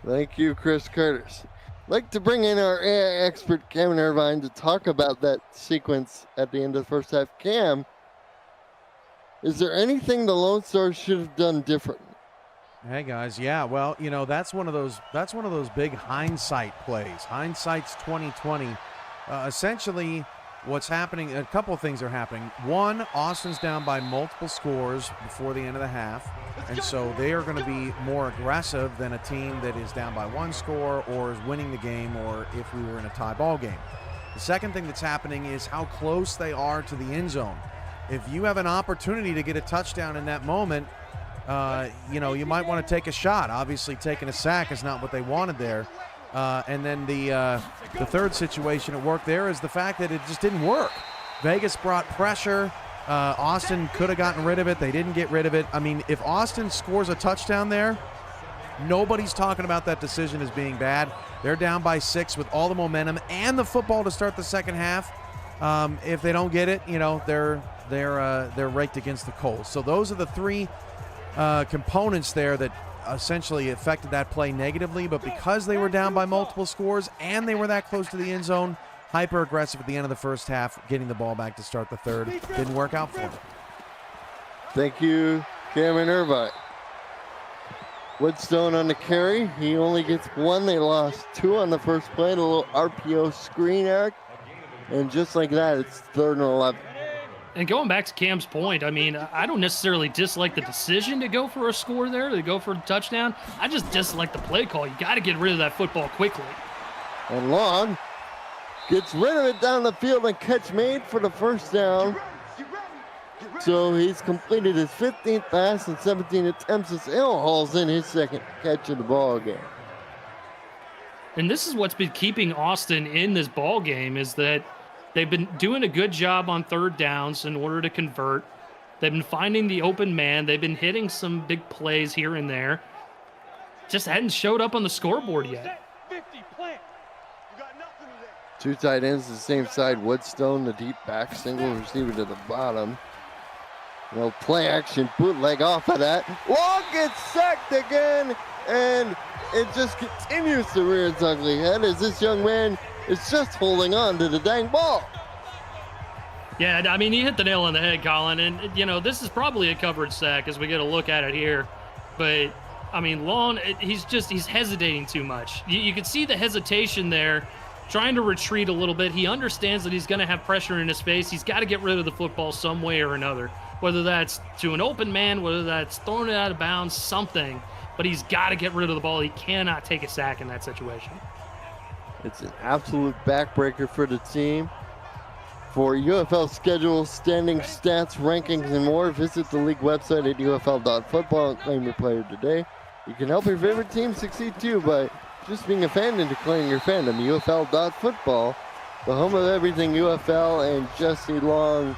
Thank you, Chris Curtis. I'd like to bring in our AI expert, Cam Irvine, to talk about that sequence at the end of the first half. Cam, is there anything the Lone Stars should have done differently? Hey guys, yeah, well, you know, that's one of those big hindsight plays. Hindsight's 2020. Essentially, what's happening, a couple of things are happening. One, Austin's down by multiple scores before the end of the half, and so they are going to be more aggressive than a team that is down by 1 score or is winning the game, or if we were in a tie ball game. The second thing that's happening is how close they are to the end zone. If you have an opportunity to get a touchdown in that moment, you know, you might want to take a shot. Obviously, taking a sack is not what they wanted there. And then the third situation at work there is the fact that it just didn't work. Vegas brought pressure. Austin could have gotten rid of it. They didn't get rid of it. I mean, if Austin scores a touchdown there, nobody's talking about that decision as being bad. They're down by 6 with all the momentum and the football to start the second half. If they don't get it, you know, they're raked against the coals. So those are the 3 components there that essentially affected that play negatively, but because they were down by multiple scores and they were that close to the end zone, hyper aggressive at the end of the first half, getting the ball back to start the third, didn't work out for them. Thank you, Cameron Irvine. Woodstone on the carry. He only gets 1. They lost 2 on the first play. A little RPO screen, Eric. And just like that, it's 3rd and 11. And going back to Cam's point, I mean, I don't necessarily dislike the decision to go for a score there, to go for a touchdown. I just dislike the play call. You got to get rid of that football quickly. And Long gets rid of it down the field, and catch made for the first down. So he's completed his 15th pass and 17 attempts as Hill hauls in his 2nd catch of the ball game. And this is what's been keeping Austin in this ball game, is that they've been doing a good job on 3rd downs in order to convert. They've been finding the open man. They've been hitting some big plays here and there. Just hadn't showed up on the scoreboard yet. 2 tight ends the same side. Woodstone, the deep back, single receiver to the bottom. No play action bootleg off of that. Long gets sacked again, and it just continues to rear its ugly head as this young man is just holding on to the dang ball. Yeah, I mean, you hit the nail on the head, Colin. And, you know, this is probably a covered sack as we get a look at it here. But I mean, Long, he's hesitating too much. You can see the hesitation there, trying to retreat a little bit. He understands that he's going to have pressure in his face. He's got to get rid of the football some way or another, whether that's to an open man, whether that's throwing it out of bounds, something. But he's got to get rid of the ball. He cannot take a sack in that situation. It's an absolute backbreaker for the team. For UFL schedule, standings, stats, rankings, and more, visit the league website at ufl.football and claim your player today. You can help your favorite team succeed too by just being a fan and declaring your fandom. ufl.football, the home of everything UFL, and Jesse Long.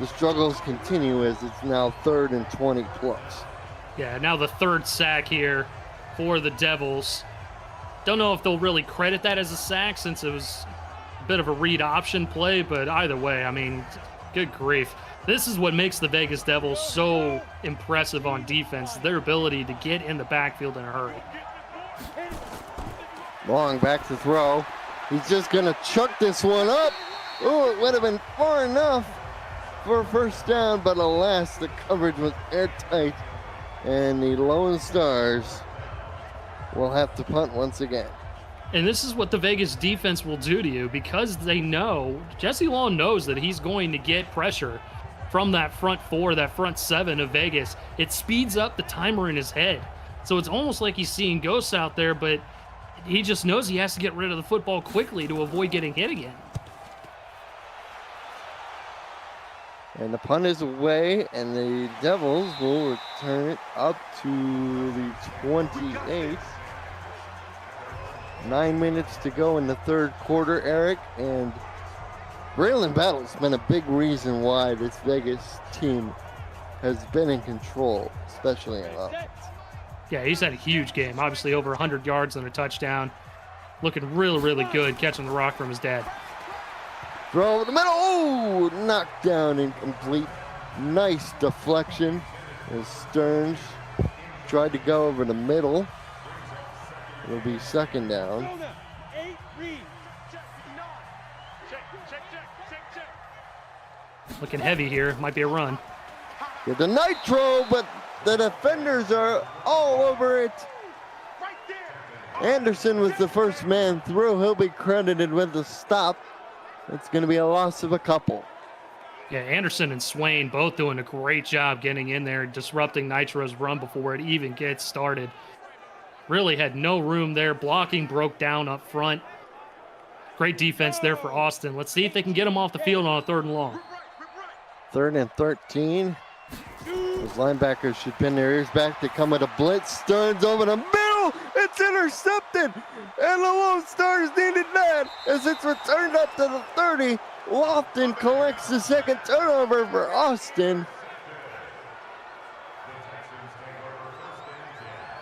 The struggles continue as it's now 3rd and 20 plus. Yeah, now the 3rd sack here for the Devils. Don't know if they'll really credit that as a sack since it was a bit of a read option play, but either way, I mean, good grief. This is what makes the Vegas Devils so impressive on defense, their ability to get in the backfield in a hurry. Long back to throw. He's just going to chuck this one up. Oh, it would have been far enough for a first down, but alas, the coverage was airtight, and the Lone Stars will have to punt once again. And this is what the Vegas defense will do to you because they know, Jesse Long knows that he's going to get pressure from that front 4, that front 7 of Vegas. It speeds up the timer in his head. So it's almost like he's seeing ghosts out there, but he just knows he has to get rid of the football quickly to avoid getting hit again. And the punt is away, and the Devils will return it up to the 28. 9 minutes to go in the 3rd quarter, Eric, and Braylon Battle's been a big reason why this Vegas team has been in control, especially in offense. Yeah, he's had a huge game. Obviously over 100 yards and a touchdown. Looking really, really good, catching the rock from his dad. Throw over the middle. Oh, knocked down, incomplete. Nice deflection as Stearns tried to go over the middle. It'll be 2nd down. Looking heavy here. Might be a run. Get the nitro, but the defenders are all over it. Anderson was the first man through. He'll be credited with the stop. It's going to be a loss of a couple. Yeah, Anderson and Swain both doing a great job getting in there, disrupting Nitro's run before it even gets started. Really had no room there. Blocking broke down up front. Great defense there for Austin. Let's see if they can get him off the field on a 3rd and long. 3rd and 13. Those linebackers should pin their ears back to come with a blitz. Stearns over the middle. It's intercepted. And the Lone Stars needed that as it's returned up to the 30. Lofton collects the 2nd turnover for Austin.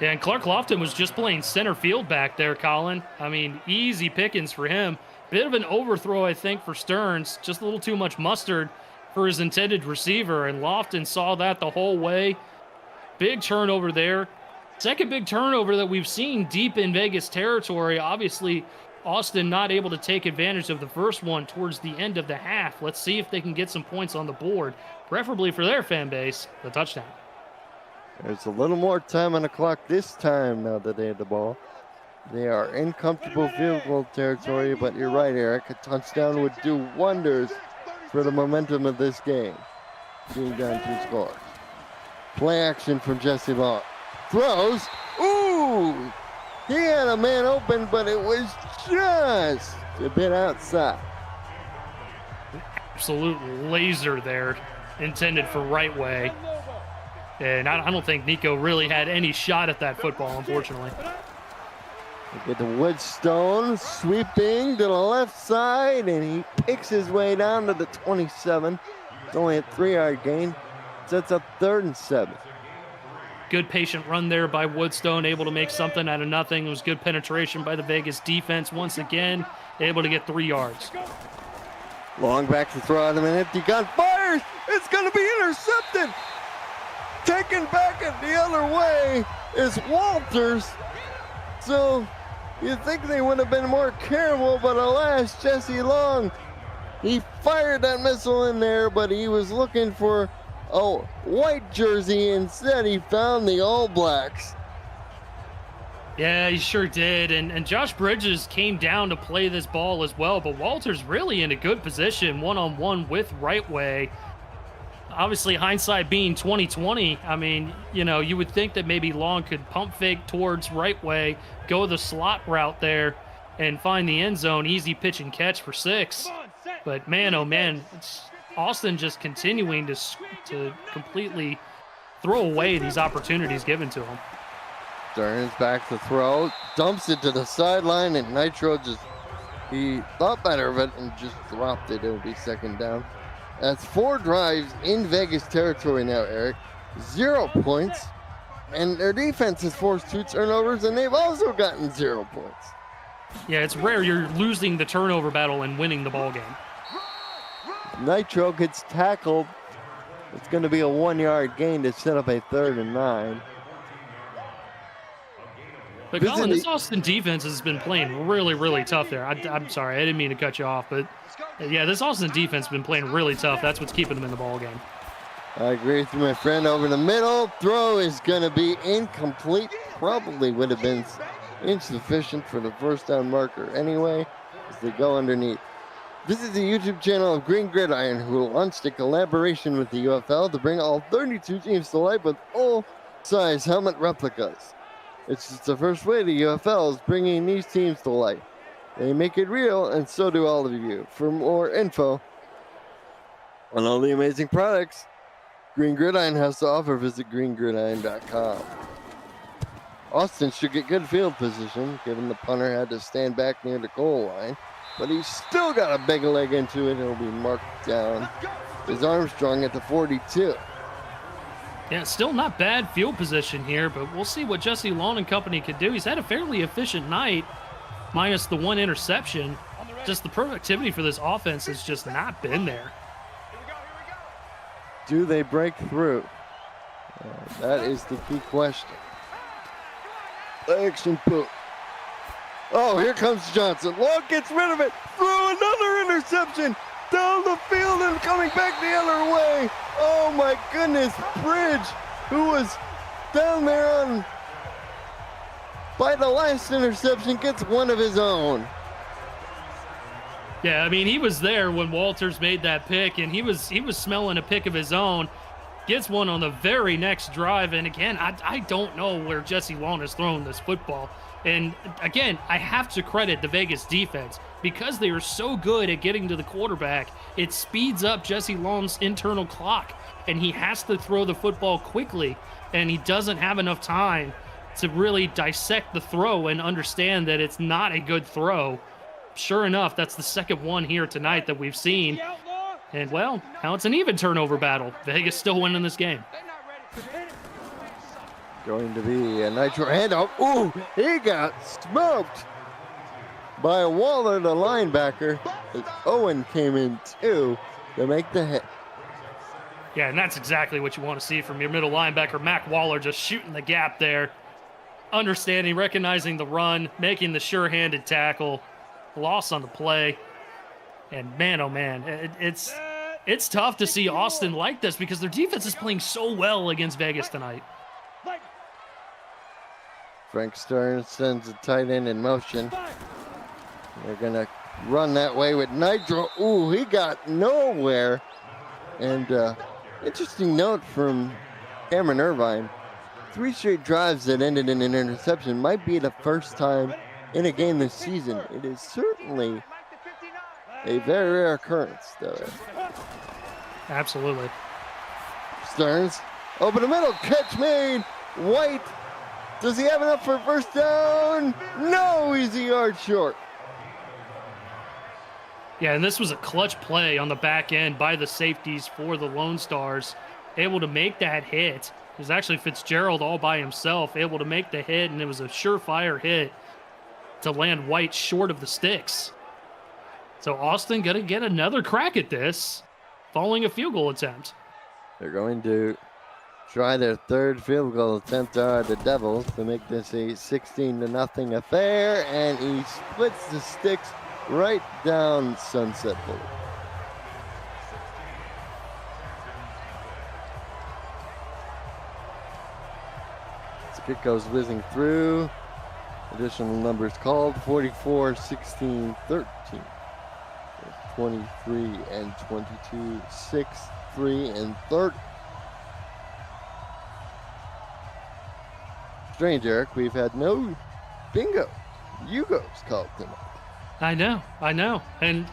Yeah, and Clark Lofton was just playing center field back there, Colin. I mean, easy pickings for him. Bit of an overthrow, I think, for Stearns. Just a little too much mustard for his intended receiver, and Lofton saw that the whole way. Big turnover there. 2nd big turnover that we've seen deep in Vegas territory. Obviously, Austin not able to take advantage of the first one towards the end of the half. Let's see if they can get some points on the board, preferably for their fan base, the touchdown. There's a little more time on the clock this time now that they had the ball. They are in comfortable field goal territory, but you're right, Eric. A touchdown would do wonders for the momentum of this game. Being down 2 scores. Play action from Jesse Long. Throws. Ooh! He had a man open, but it was just a bit outside. Absolute laser there, intended for right way. And I don't think Nico really had any shot at that football, unfortunately. They get the Woodstone sweeping to the left side, and he picks his way down to the 27. It's only a 3-yard gain. Sets up 3rd and 7. Good patient run there by Woodstone, able to make something out of nothing. It was good penetration by the Vegas defense once again, able to get 3 yards. Long back to throw out of an empty gun. Fires! It's going to be intercepted! Taken back it the other way is Walters. So you'd think they would have been more careful, but alas, Jesse Long, he fired that missile in there, but he was looking for a white jersey. Instead, he found the All Blacks. Yeah, he sure did. And Josh Bridges came down to play this ball as well, but Walter's really in a good position one-on-one with Right Way. Obviously, hindsight being 2020, I mean, you know, you would think that maybe Long could pump fake towards Right Way, go the slot route there, and find the end zone. Easy pitch and catch for 6. But man, oh man, it's Austin just continuing to completely throw away these opportunities given to him. Stearns back to throw, dumps it to the sideline, and Nitro he thought better of it and just dropped it. It'll be second down. That's 4 drives in Vegas territory now, Eric. 0 points. And their defense has forced 2 turnovers, and they've also gotten 0 points. Yeah, it's rare you're losing the turnover battle and winning the ball game. Nitro gets tackled. It's going to be a 1-yard gain to set up a 3rd and 9. But Colin, this Austin defense has been playing really, really tough there. I'm sorry, I didn't mean to cut you off, but yeah, this Austin defense has been playing really tough. That's what's keeping them in the ball game. I agree with you, my friend. Over the middle, throw is going to be incomplete. Probably would have been insufficient for the first down marker anyway, as they go underneath. Visit the YouTube channel of Green Gridiron, who launched a collaboration with the UFL to bring all 32 teams to life with full-size helmet replicas. It's just the first way the UFL is bringing these teams to life. They make it real, and so do all of you. For more info on all the amazing products Green Gridiron has to offer, visit greengridiron.com. Austin should get good field position, given the punter had to stand back near the goal line. But he's still got a big leg into it. It'll be marked down. Is Armstrong at the 42. Yeah, still not bad field position here, but we'll see what Jesse Long and company could do. He's had a fairly efficient night, minus the 1 interception. Just the productivity for this offense has just not been there. Do they break through? That is the key question. Action put. Oh, here comes Johnson. Long gets rid of it. Throw another interception. Down the field and coming back the other way. Oh my goodness. Bridge, who was down there by the last interception, gets one of his own. Yeah, I mean, he was there when Walters made that pick, and he was smelling a pick of his own. Gets one on the very next drive, and again, I don't know where Jesse Long has thrown this football. And again, I have to credit the Vegas defense because they are so good at getting to the quarterback. It speeds up Jesse Long's internal clock, and he has to throw the football quickly, and he doesn't have enough time to really dissect the throw and understand that it's not a good throw. Sure enough, that's the second one here tonight that we've seen. And, well, now it's an even turnover battle. Vegas still winning this game. Going to be a Nitro handoff. Ooh, he got smoked by Waller, the linebacker. As Owen came in, too, to make the hit. Yeah, and that's exactly what you want to see from your middle linebacker, Mac Waller, just shooting the gap there. Understanding, recognizing the run, making the sure-handed tackle. Loss on the play. And man, oh man, it's tough to see Austin like this because their defense is playing so well against Vegas tonight. Frank Stearns sends a tight end in motion. They're going to run that way with Nitro. Ooh, he got nowhere. And interesting note from Cameron Irvine. 3 straight drives that ended in an interception might be the first time in a game this season. It is certainly a very rare occurrence, though. Absolutely. Stearns, open the middle, catch made. White, does he have enough for first down? No, he's a yard short. Yeah, and this was a clutch play on the back end by the safeties for the Lone Stars. Able to make that hit. It was actually Fitzgerald all by himself, able to make the hit, and it was a surefire hit to land White short of the sticks. So Austin going to get another crack at this following a field goal attempt. They're going to try their 3rd field goal attempt the Devils to make this a 16-0 affair, and he splits the sticks right down Sunset Boulevard. Kick goes whizzing through. Additional numbers called, 44, 16, 13. 23 and 22, 6, 3, and 30. Strange, Eric, we've had no bingo, Yugos called tonight. I know. And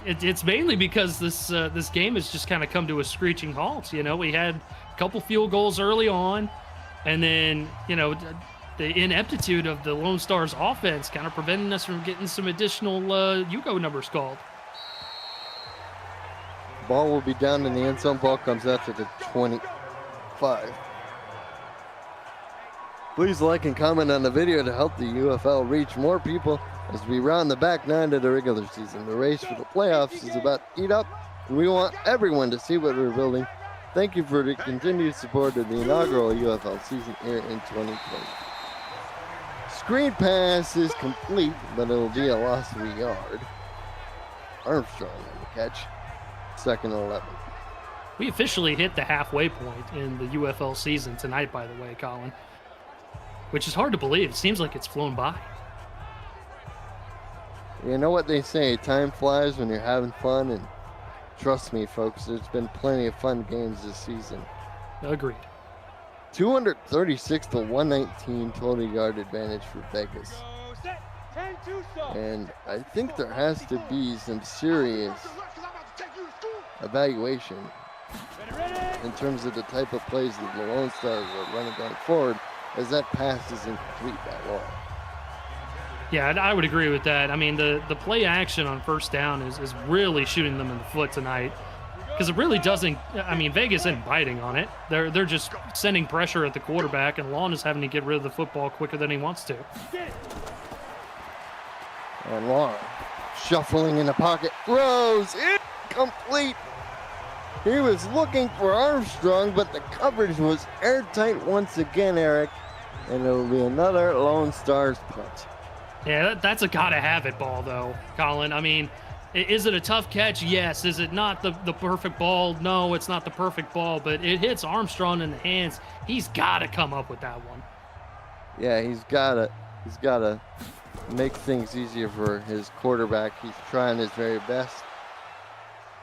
it's mainly because this game has just kind of come to a screeching halt. You know, we had a couple field goals early on, and then, you know, the ineptitude of the Lone Stars offense kind of preventing us from getting some additional Yugo numbers called. Ball will be down in the end zone. Ball comes out to the 25. Please like and comment on the video to help the UFL reach more people as we round the back nine of the regular season. The race for the playoffs is about to heat up, and we want everyone to see what we're building. Thank you for the continued support of the inaugural UFL season here in 2020. Screen pass is complete, but it will be a loss of a yard. Armstrong on the catch. 2nd and 11. We officially hit the halfway point in the UFL season tonight, by the way, Colin. Which is hard to believe. It seems like it's flown by. You know what they say, time flies when you're having fun, and trust me, folks, there's been plenty of fun games this season. Agreed. 236 to 119 total yard advantage for Vegas. And I think there has to be some serious evaluation in terms of the type of plays that the Lone Stars are running going forward, as that pass is incomplete that long. Yeah, I would agree with that. I mean, the play action on first down is really shooting them in the foot tonight, because it really doesn't. I mean, Vegas isn't biting on it. They're just sending pressure at the quarterback, and Lon is having to get rid of the football quicker than he wants to. And Lon shuffling in the pocket, throws incomplete. He was looking for Armstrong, but the coverage was airtight once again, Eric. And it'll be another Lone Stars punt. Yeah, that's a gotta-have-it ball, though, Colin. I mean, is it a tough catch? Yes. Is it not the perfect ball? No, it's not the perfect ball, but it hits Armstrong in the hands. He's got to come up with that one. Yeah, he's got to make things easier for his quarterback. He's trying his very best.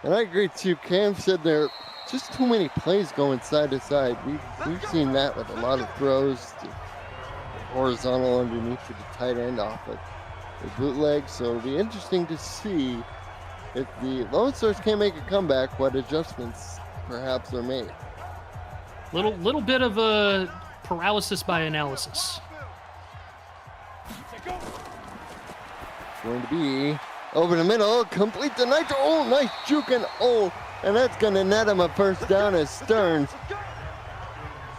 And I agree, too. Cam said there are just too many plays going side to side. We've seen that with a lot of throws to horizontal underneath to the tight end off of the bootleg. So it'll be interesting to see if the Lone Stars can't make a comeback, what adjustments perhaps are made. Little bit of a paralysis by analysis. Going to be over the middle, complete the Nitro. Oh, nice juke and that's going to net him a first down as Stearns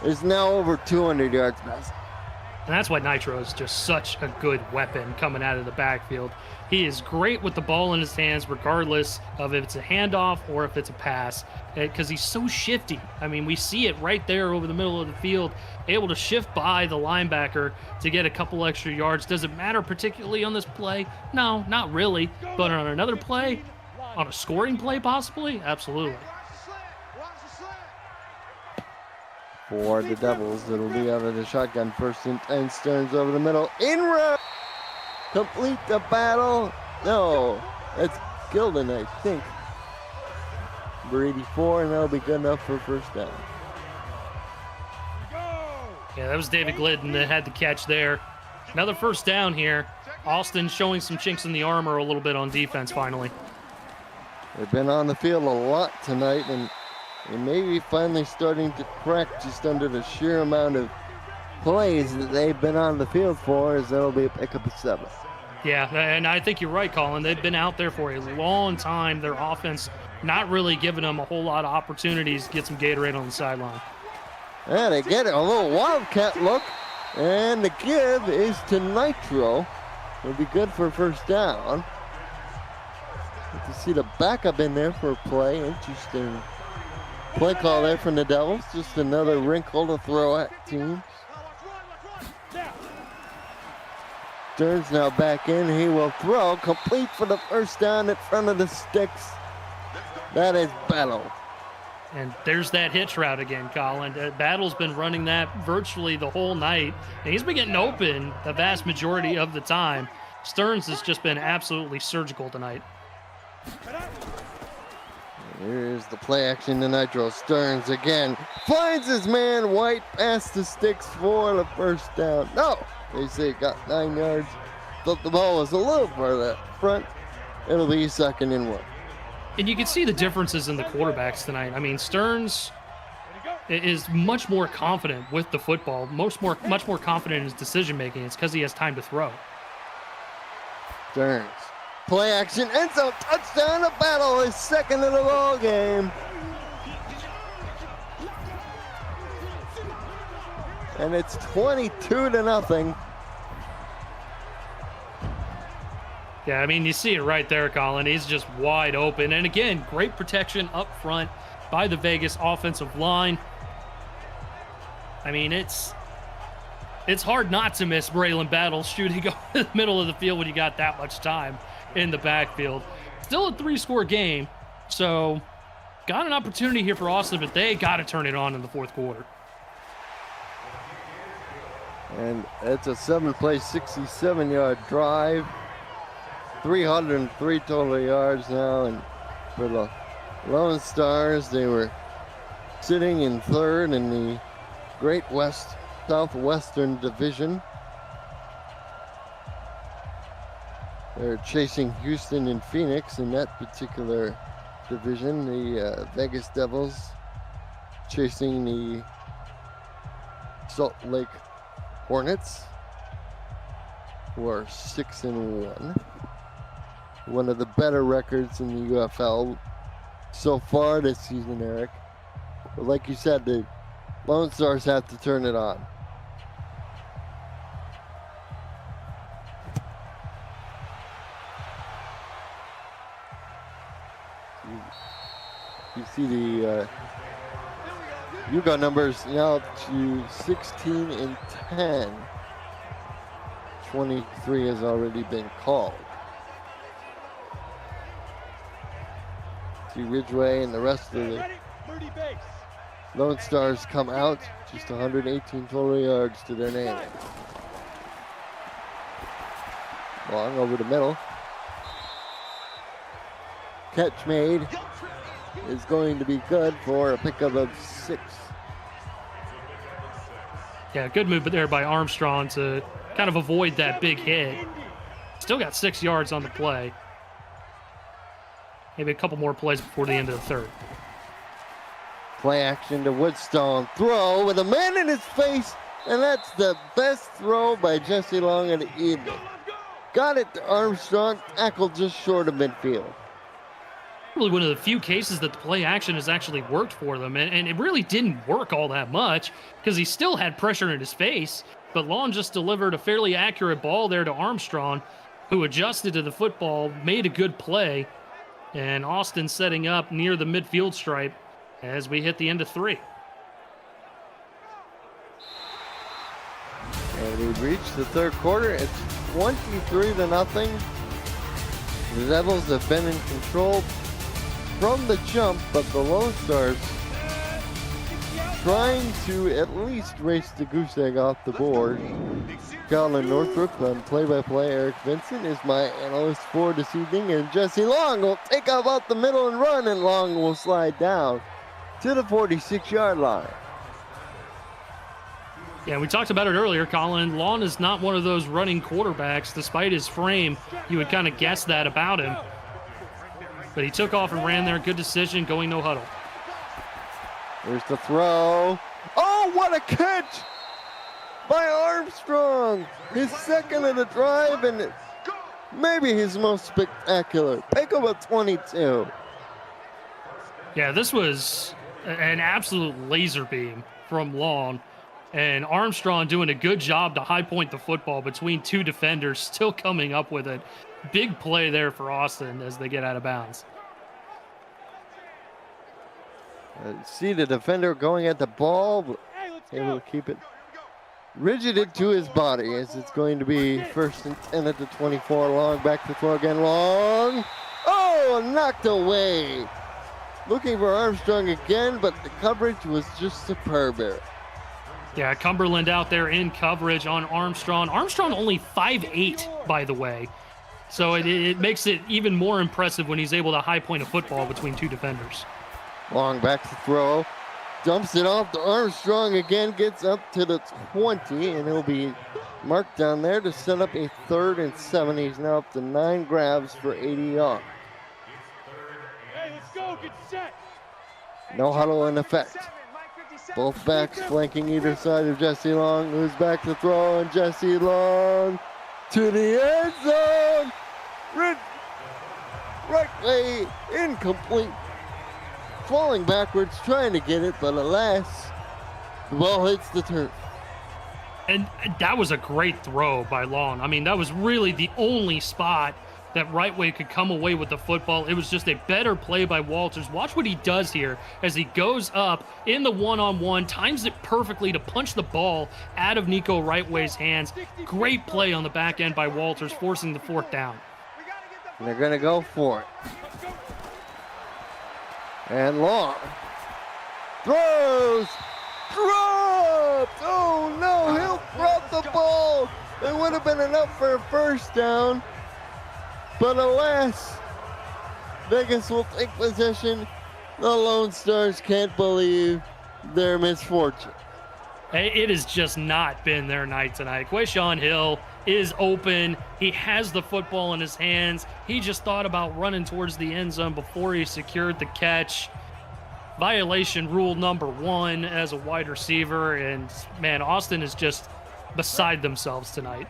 is now over 200 yards passing. And that's why Nitro is just such a good weapon coming out of the backfield. He is great with the ball in his hands, regardless of if it's a handoff or if it's a pass, because he's so shifty. I mean, we see it right there over the middle of the field, able to shift by the linebacker to get a couple extra yards. Does it matter particularly on this play? No, not really. But on another play, on a scoring play possibly, absolutely. For the Devils, it'll be out of the shotgun, 1st and 10. Stearns over the middle, in route, complete the battle. No, that's Gilden, I think. Number 84, and that'll be good enough for first down. Yeah, that was David Glidden that had the catch there. Another first down here. Austin showing some chinks in the armor a little bit on defense finally. They've been on the field a lot tonight, and they may be finally starting to crack just under the sheer amount of plays that they've been on the field for, as that'll be a pickup of 7. Yeah, and I think you're right, Colin. They've been out there for a long time. Their offense not really giving them a whole lot of opportunities to get some Gatorade on the sideline. And they get a little Wildcat look, and the give is to Nitro. It'll be good for first down. Good to see the backup in there for a play. Interesting play call there from the Devils. Just another wrinkle to throw at teams. Stearns now back in. He will throw. Complete for the first down in front of the sticks. That is Battle. And there's that hitch route again, Colin. Battle's been running that virtually the whole night, and he's been getting open the vast majority of the time. Stearns has just been absolutely surgical tonight. Here's the play action to Nitro. Stearns again finds his man White past the sticks for the first down. No, they say got 9 yards. Thought the ball was a little further front. It'll be 2nd and 1. And you can see the differences in the quarterbacks tonight. I mean, Stearns is much more confident with the football, much more confident in his decision making. It's because he has time to throw. Stearns, play action, end zone, touchdown to Battle, his 2nd of the ball game. And it's 22-0. Yeah, I mean, you see it right there, Colin. He's just wide open. And again, great protection up front by the Vegas offensive line. I mean, it's hard not to miss Braylon Battle shooting over the middle of the field when you got that much time in the backfield. Still a 3-score game, so got an opportunity here for Austin, but they got to turn it on in the 4th quarter. And it's a 7-play, 67-yard drive. 303 total yards now, and for the Lone Stars, they were sitting in 3rd in the Great West Southwestern Division. They're chasing Houston and Phoenix in that particular division. The Vegas Devils chasing the Salt Lake Hornets, who are 6-1. One of the better records in the UFL so far this season, Eric. But like you said, the Lone Stars have to turn it on. You see the UGA numbers now to 16-10. 23 has already been called. See Ridgeway and the rest of the Lone Stars come out, just 118 total yards to their name. Long over the middle. Catch made is going to be good for a pickup of 6. Yeah, good move there by Armstrong to kind of avoid that big hit. Still got 6 yards on the play. Maybe a couple more plays before the end of the 3rd. Play action to Woodstone. Throw with a man in his face, and that's the best throw by Jesse Long of the evening. Got it to Armstrong, tackled just short of midfield. Really one of the few cases that the play action has actually worked for them, and it really didn't work all that much because he still had pressure in his face, but Long just delivered a fairly accurate ball there to Armstrong, who adjusted to the football, made a good play, and Austin setting up near the midfield stripe as we hit the end of 3. And we've reached the 3rd quarter. It's 23-0. The Devils have been in control from the jump, but the Lone Stars trying to at least race the goose egg off the board. Colin Northrup on play-by-play. Eric Vincent is my analyst for this evening, and Jesse Long will take off out the middle and run, and Long will slide down to the 46-yard line. Yeah, we talked about it earlier, Colin. Long is not one of those running quarterbacks. Despite his frame, you would kind of guess that about him. But he took off and ran there. Good decision, going no huddle. There's the throw. Oh, what a catch by Armstrong. His 2nd of the drive, and maybe his most spectacular. Pick up a 22. Yeah, this was an absolute laser beam from Long. And Armstrong doing a good job to high point the football between 2 defenders, still coming up with it. Big play there for Austin as they get out of bounds. See the defender going at the ball, but able to keep it rigited to his body as it's going to be 1st and 10 at the 24. Long back to throw again. Long. Oh, knocked away looking for Armstrong again, but the coverage was just superb, Eric. Yeah, Cumberland out there in coverage on Armstrong. Armstrong only 5'8", by the way. So it makes it even more impressive when he's able to high point a football between two defenders. Long back to throw. Dumps it off to Armstrong again, gets up to the 20, and he'll be marked down there to set up a 3rd and 7. He's now up to 9 grabs for 80 yards. Hey, let's go. Get set. No huddle in effect. Both backs flanking either side of Jesse Long, who's back to throw, and Jesse Long to the end zone. Right way, incomplete. Falling backwards, trying to get it, but alas, the ball hits the turf. And that was a great throw by Long. I mean, that was really the only spot that Right Way could come away with the football. It was just a better play by Walters. Watch what he does here as he goes up in the one-on-one, times it perfectly to punch the ball out of Nico Right Way's hands. Great play on the back end by Walters, forcing the 4th down. And they're going to go for it. And Long throws, drops. Oh no, he'll drop the ball. It would have been enough for a 1st down. But alas, Vegas will take possession. The Lone Stars can't believe their misfortune. It has just not been their night tonight. Quayshawn Hill is open. He has the football in his hands. He just thought about running towards the end zone before he secured the catch. Violation rule number 1 as a wide receiver. And, man, Austin is just beside themselves tonight.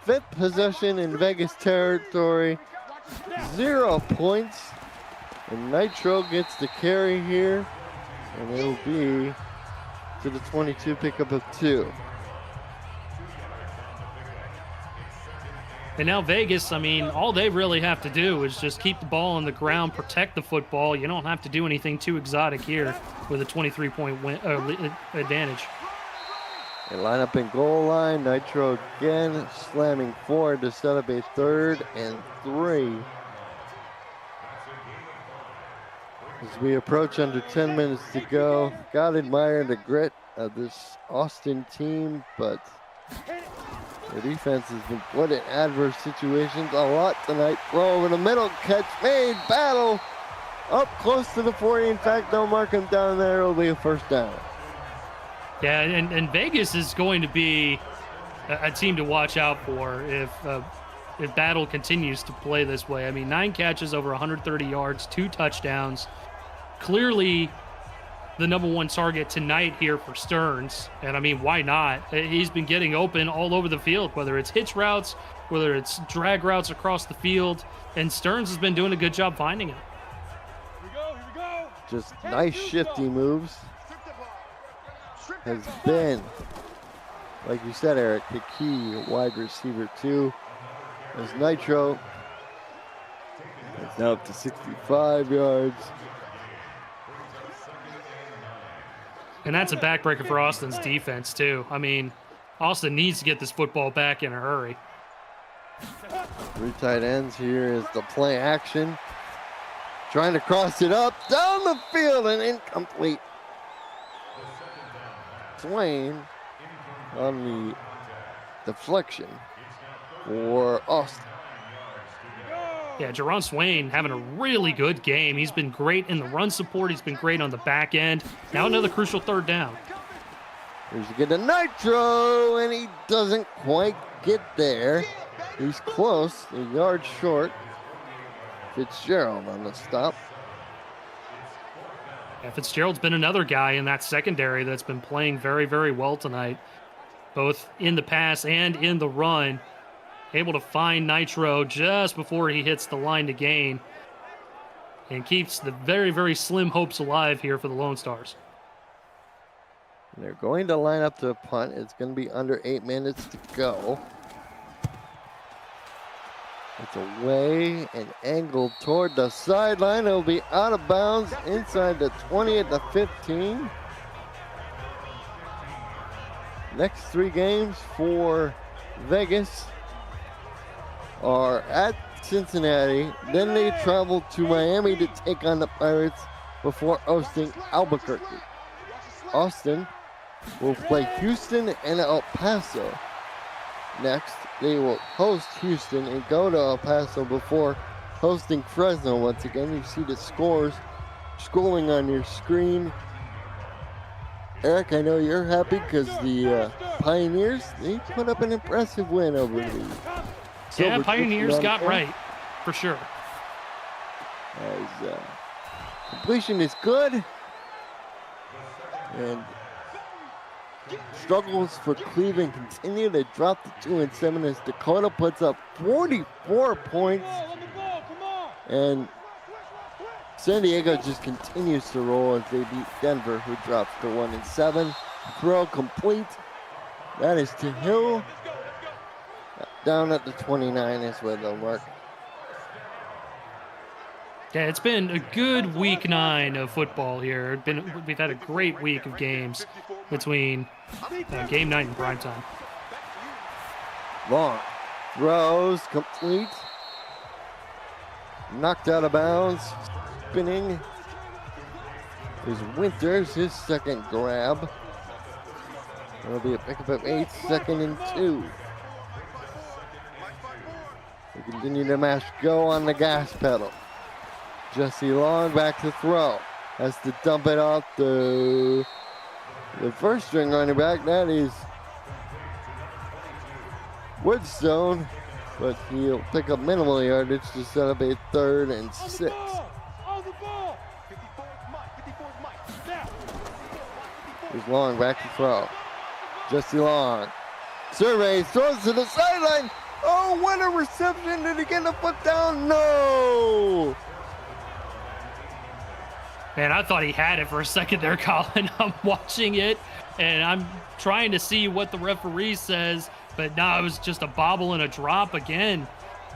5th possession in Vegas territory. 0 points. And Nitro gets the carry here. And it'll be to the 22, pickup of 2. And now Vegas, I mean, all they really have to do is just keep the ball on the ground, protect the football. You don't have to do anything too exotic here with a 23-point advantage. They line up in goal line. Nitro again slamming forward to set up a 3rd and 3. As we approach under 10 minutes to go, gotta admire the grit of this Austin team, but the defense has been put in adverse situations a lot tonight. Throw over the middle, catch made, battle up close to the 40. In fact, they'll mark him down there. It'll be a 1st down. Yeah, and Vegas is going to be a team to watch out for if Battle continues to play this way. I mean, 9 catches, over 130 yards, 2 touchdowns. Clearly the number 1 target tonight here for Stearns. And I mean, why not? He's been getting open all over the field, whether it's hitch routes, whether it's drag routes across the field. And Stearns has been doing a good job finding it. Here we go. Just nice shifty moves. Has been, like you said, Eric, the key wide receiver too. As Nitro is now up to 65 yards. And that's a backbreaker for Austin's defense, too. I mean, Austin needs to get this football back in a hurry. 3 tight ends here is the play action. Trying to cross it up, down the field, and incomplete. Swain on the deflection for Austin. Yeah, Jerron Swain having a really good game. He's been great in the run support. He's been great on the back end. Now another crucial 3rd down. Here's to get to Nitro, and he doesn't quite get there. He's close, a yard short. Fitzgerald on the stop. Yeah, Fitzgerald's been another guy in that secondary that's been playing very, very well tonight, both in the pass and in the run. Able to find Nitro just before he hits the line to gain and keeps the very, very slim hopes alive here for the Lone Stars. They're going to line up to a punt. It's going to be under 8 minutes to go. It's away and angled toward the sideline. It'll be out of bounds inside the 20 at the 15. Next 3 games for Vegas are at Cincinnati. Then they travel to Miami to take on the Pirates before hosting Albuquerque. Austin will play Houston and El Paso. Next, they will host Houston and go to El Paso before hosting Fresno once again. You see the scores scrolling on your screen. Eric, I know you're happy because the Pioneers, they put up an impressive win over the Silver Pioneers Knights. got right, for sure. As completion is good. And struggles for Cleveland continue. They drop to 2-7 as Dakota puts up 44 points. And San Diego just continues to roll as they beat Denver, who drops to 1-7. Throw complete. That is to Hill. Down at the 29 is where they'll mark. Yeah, it's been a good week 9 of football here. We've had a great week of games between game night and primetime. Long throws complete. Knocked out of bounds. Spinning is Winters, his second grab. It'll be a pickup of 8, 2nd and 2. They continue to mash go on the gas pedal. Jesse Long back to throw. Has to dump it off the first string running back. That is Woodstone, but he'll pick up minimal yardage to set up a 3rd and 6. Here's Long back to throw. Jesse Long surveys, throws to the sideline. Oh, what a reception. Did he get a foot down? No. Man, I thought he had it for a second there, Colin. I'm watching it, and I'm trying to see what the referee says, but no, it was just a bobble and a drop again.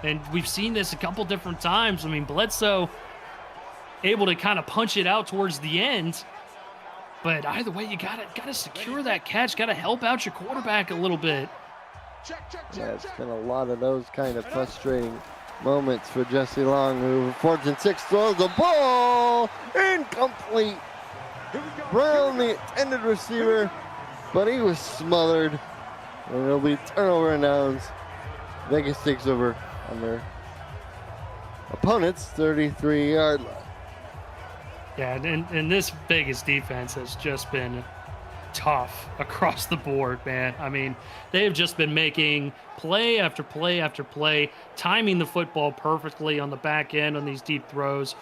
And we've seen this a couple different times. I mean, Bledsoe able to kind of punch it out towards the end, but either way, you gotta secure that catch, gotta help out your quarterback a little bit. Yeah, it's been a lot of those kind of frustrating moments for Jesse Long, who 4th and 6 throws the ball incomplete. Brown, the intended receiver, but he was smothered. And it'll be turnover and downs. Vegas takes over on their opponent's 33-yard line. Yeah, and this Vegas defense has just been tough across the board, man. I mean, they have just been making play after play after play, timing the football perfectly on the back end on these deep throws.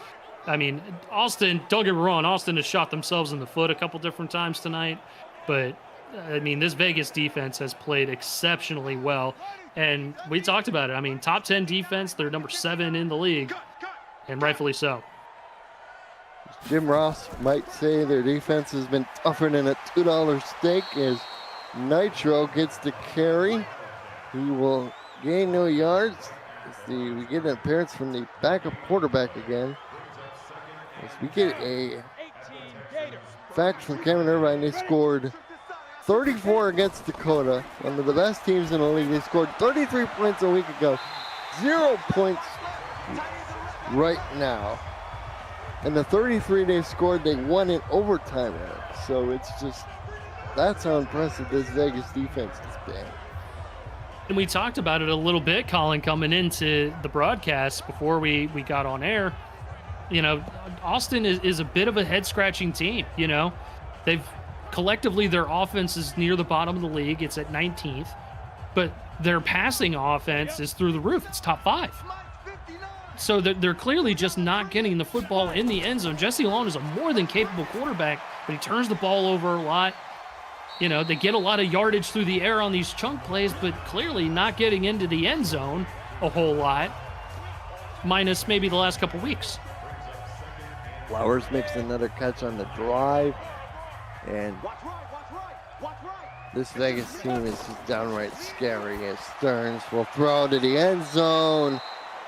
I mean, Austin, don't get me wrong, Austin has shot themselves in the foot a couple different times tonight, but I mean, this Vegas defense has played exceptionally well, and we talked about it. I mean, top 10 defense, they're number 7 in the league, and rightfully so. Jim Ross might say their defense has been tougher than a $2 steak as Nitro gets the carry. He will gain no yards. We get an appearance from the backup quarterback again. As we get a fact from Kevin Irvine, they scored 34 against Dakota, one of the best teams in the league. They scored 33 points a week ago, 0 points right now. And the 33 they scored, they won in overtime. So it's just, that's how impressive this Vegas defense has been. And we talked about it a little bit, Colin, coming into the broadcast before we got on air. You know, Austin is a bit of a head-scratching team, you know. They've collectively, their offense is near the bottom of the league. It's at 19th. But their passing offense is through the roof. It's top 5. So they're clearly just not getting the football in the end zone. Jesse Long is a more than capable quarterback, but he turns the ball over a lot. You know, they get a lot of yardage through the air on these chunk plays, but clearly not getting into the end zone a whole lot, minus maybe the last couple weeks. Flowers makes another catch on the drive, and this Vegas team is just downright scary as Stearns will throw to the end zone.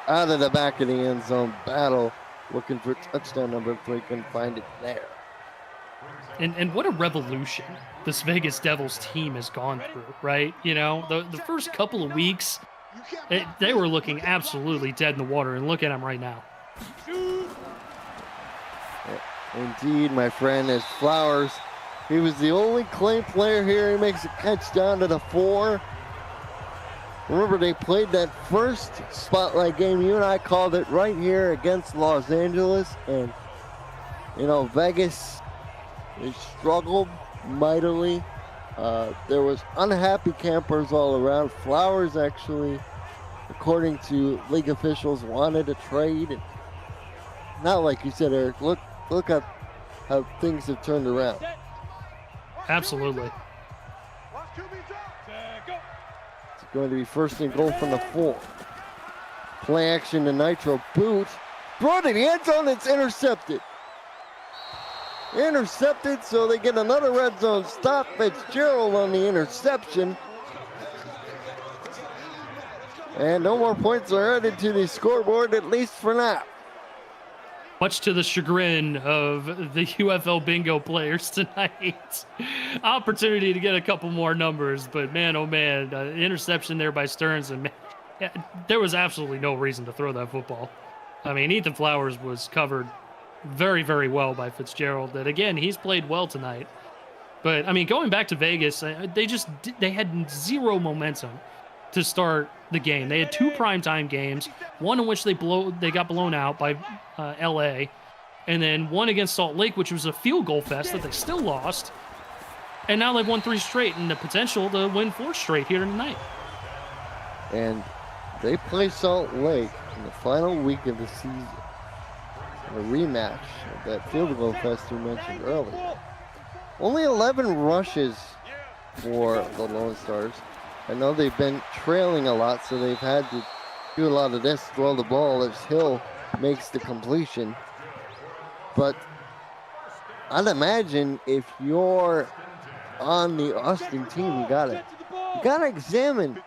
Out of the back of the end zone, battle, looking for touchdown number 3, couldn't find it there. And what a revolution this Vegas Devils team has gone through, right? You know, the first couple of weeks, They were looking absolutely dead in the water, and look at them right now. Indeed, my friend, as Flowers, he was the only claim player here. He makes a catch down to the 4. Remember, they played that first spotlight game. You and I called it right here against Los Angeles. And, you know, Vegas, they struggled mightily. There was unhappy campers all around. Flowers actually, according to league officials, wanted a trade. And not like you said, Eric. Look at how things have turned around. Absolutely. It's going to be first and goal from the 4. Play action to Nitro boot. Throw to the end zone. It's intercepted. Intercepted, so they get another red zone stop. Fitzgerald on the interception. And no more points are added to the scoreboard, at least for now. Much to the chagrin of the UFL bingo players tonight. Opportunity to get a couple more numbers, but man, oh man, interception there by Stearns, and man, there was absolutely no reason to throw that football. I mean, Ethan Flowers was covered very, very well by Fitzgerald. That again, he's played well tonight. But I mean, going back to Vegas, they had zero momentum to start the game. They had 2 primetime games, one in which they got blown out by LA, and then one against Salt Lake, which was a field goal fest that they still lost. And now they've won 3 straight and the potential to win 4 straight here tonight. And they play Salt Lake in the final week of the season. A rematch of that field goal fest you mentioned earlier. Only 11 rushes for the Lone Stars. I know they've been trailing a lot, so they've had to do a lot of this, throw the ball as Hill makes the completion. But I'd imagine if you're on the Austin team, you gotta examine,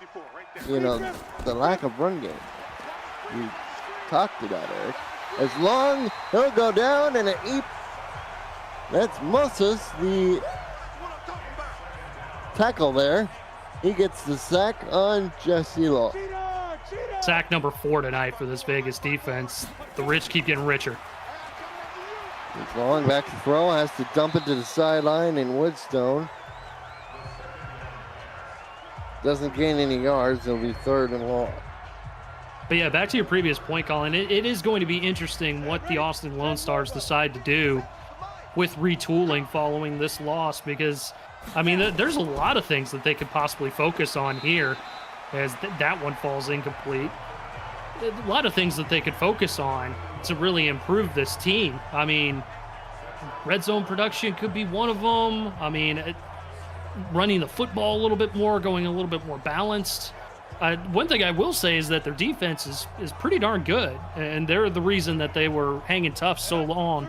you know, the lack of run game. You talked about Eric. As long, he'll go down and that's Moses, the tackle there. He gets the sack on Jesse Law. Sack number 4 tonight for this Vegas defense. The rich keep getting richer. It's long back to throw, has to dump it to the sideline in Woodstone. Doesn't gain any yards, it'll be 3rd and long. But yeah, back to your previous point, Colin, it is going to be interesting what the Austin Lone Stars decide to do with retooling following this loss, because I mean, there's a lot of things that they could possibly focus on here, as that one falls incomplete. A lot of things that they could focus on to really improve this team. I mean, red zone production could be one of them. I mean, running the football a little bit more, going a little bit more balanced. One thing I will say is that their defense is pretty darn good, and they're the reason that they were hanging tough so long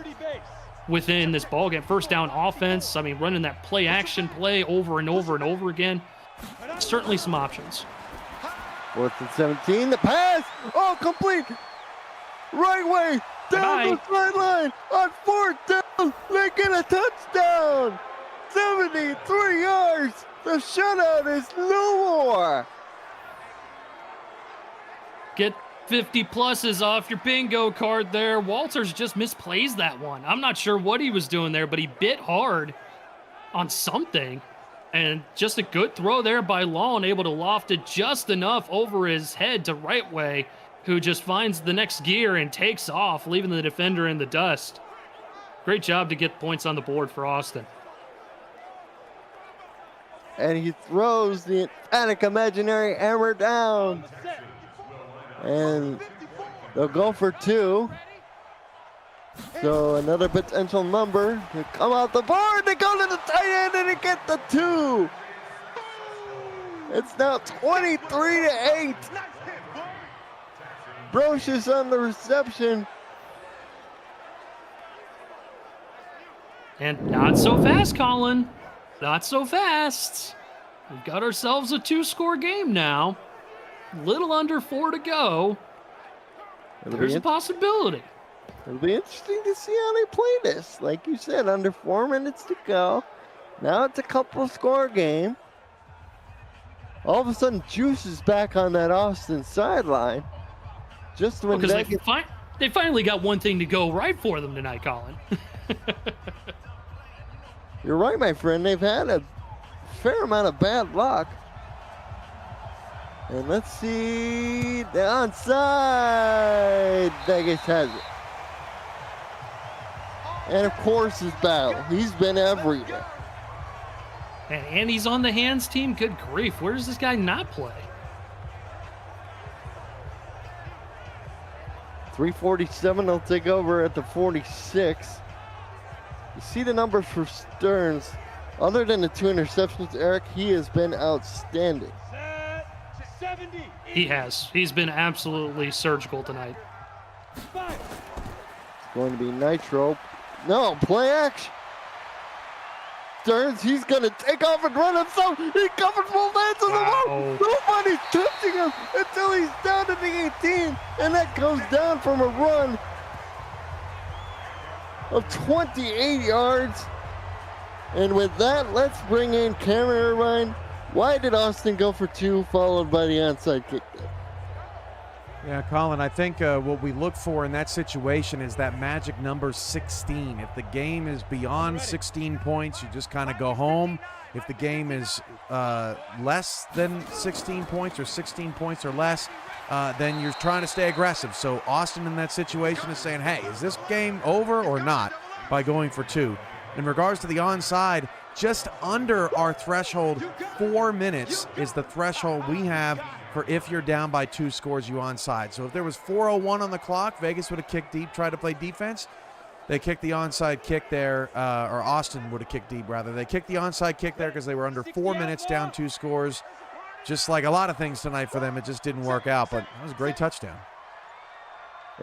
within this ballgame. First down offense, I mean, running that play action play over and over and over again. Certainly some options. 4th and 17, the pass, oh, complete, right way, down the sideline, on 4th down, they get a touchdown, 73 yards, the shutout is no more. Get 50 pluses off your bingo card there. Walters just misplays that one. I'm not sure what he was doing there, but he bit hard on something. And just a good throw there by Lawn, able to loft it just enough over his head to Right Way, who just finds the next gear and takes off, leaving the defender in the dust. Great job to get points on the board for Austin. And he throws the emphatic imaginary hammer down. And they'll go for 2. So another potential number to come out the board. They go to the tight end and they get the 2. It's now 23-8. Brocious on the reception. And not so fast, Colin. Not so fast. We've got ourselves a 2-score game now. Little under 4 to go. There's a possibility. It'll be interesting to see how they play this. Like you said, under 4 minutes to go. Now it's a couple score game. All of a sudden, Juice is back on that Austin sideline. Just when Because Vegas, they finally got one thing to go right for them tonight, Colin. you're right, my friend. They've had a fair amount of bad luck. And let's see the onside. Vegas has it. And of course, his battle. He's been everywhere. And he's on the hands team. Good grief. Where does this guy not play? 347 will take over at the 46. You see the numbers for Stearns. Other than the 2 interceptions, Eric, he has been outstanding. Set. 70. He has. He's been absolutely surgical tonight. 5. It's going to be Nitro. No, play action. Stearns, he's going to take off and run himself. He covered full dance on the Wow. ball. Nobody's touching him until he's down to the 18. And that goes down from a run of 28 yards. And with that, let's bring in Cameron Irvine. Why did Austin go for 2, followed by the onside kick there? Yeah, Colin, I think what we look for in that situation is that magic number 16. If the game is beyond 16 points, you just kind of go home. If the game is less than 16 points or 16 points or less, then you're trying to stay aggressive. So Austin in that situation is saying, hey, is this game over or not, by going for 2. In regards to the onside, just under our threshold, 4 minutes is the threshold we have for if you're down by 2 scores, you onside. So if there was 4:01 on the clock, Vegas would have kicked deep, tried to play defense. They kicked the onside kick there, or Austin would have kicked deep, rather. They kicked the onside kick there because they were under 4 minutes, down 2 scores. Just like a lot of things tonight for them, it just didn't work out, but it was a great touchdown.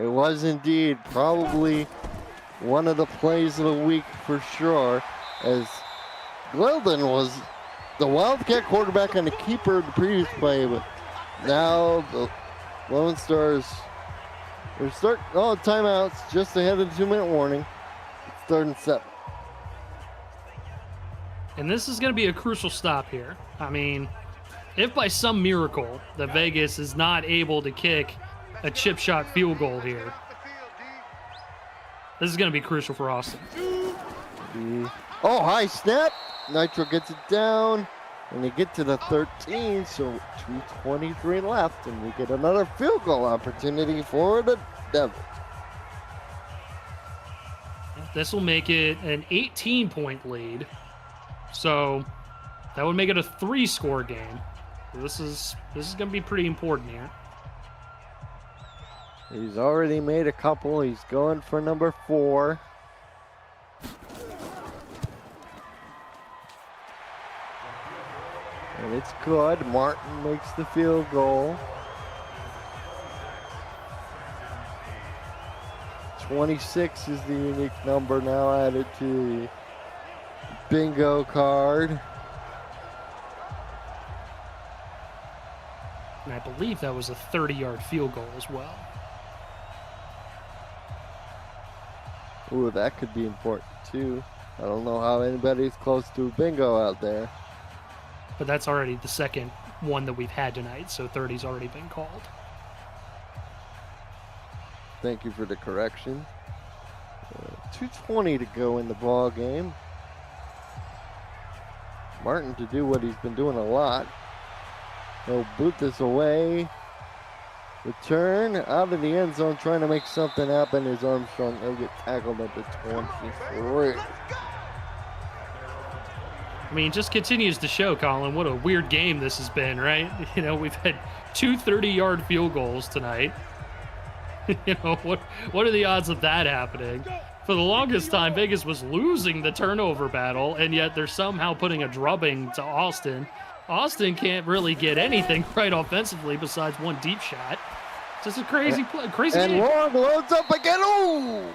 It was indeed probably one of the plays of the week for sure, as Glilden was the Wildcat quarterback and the keeper of the previous play, but now the Lone Stars are timeouts just ahead of the 2-minute warning. It's 3rd and 7. And this is going to be a crucial stop here. I mean, if by some miracle that Vegas is not able to kick a chip shot field goal here, this is going to be crucial for Austin. Oh, high snap. Nitro gets it down. And they get to the 13, so 2:23 left, and we get another field goal opportunity for the Devils. This will make it an 18-point lead. So that would make it a 3-score game. This is going to be pretty important here. He's already made a couple. He's going for number 4. And it's good. Martin makes the field goal. 26 is the unique number now added to the bingo card. And I believe that was a 30-yard field goal as well. Ooh, that could be important too. I don't know how anybody's close to bingo out there. But that's already the second one that we've had tonight, so 30's already been called. Thank you for the correction. 2:20 to go in the ball game. Martin to do what he's been doing a lot. He'll boot this away. Return out of the end zone, trying to make something happen. Is Armstrong. He'll get tackled at the 23. I mean, just continues to show, Colin, what a weird game this has been, right? You know, we've had 2 30-yard field goals tonight. You know, what are the odds of that happening? For the longest time, Vegas was losing the turnover battle, and yet they're somehow putting a drubbing to Austin. Austin can't really get anything right offensively besides one deep shot. Just a crazy play, crazy and game. Long loads up again. Oh!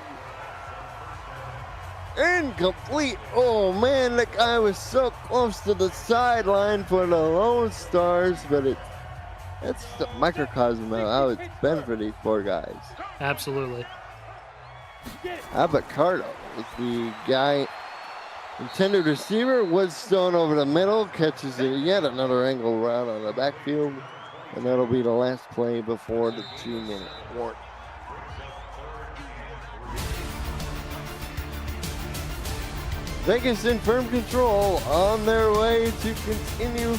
Incomplete. Oh man, the guy was so close to the sideline for the Lone Stars, but that's the microcosm of how it's been for these poor guys. Absolutely. Abacardo is the guy Intended receiver, Woodstone over the middle, catches it yet another angle route on the backfield, and that'll be the last play before the 2-minute warning. Vegas in firm control, on their way to continue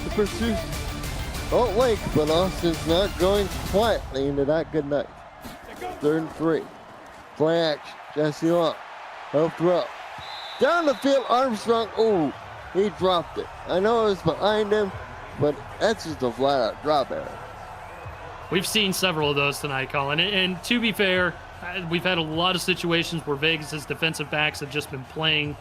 the pursuit. Salt Lake, but Austin's not going quietly into that good night. 3rd and 3. Play action. Jesse Long. He'll throw. Down the field, Armstrong. Oh, he dropped it. I know it was behind him, but that's just a flat-out drop error. We've seen several of those tonight, Colin. And to be fair, we've had a lot of situations where Vegas' defensive backs have just been playing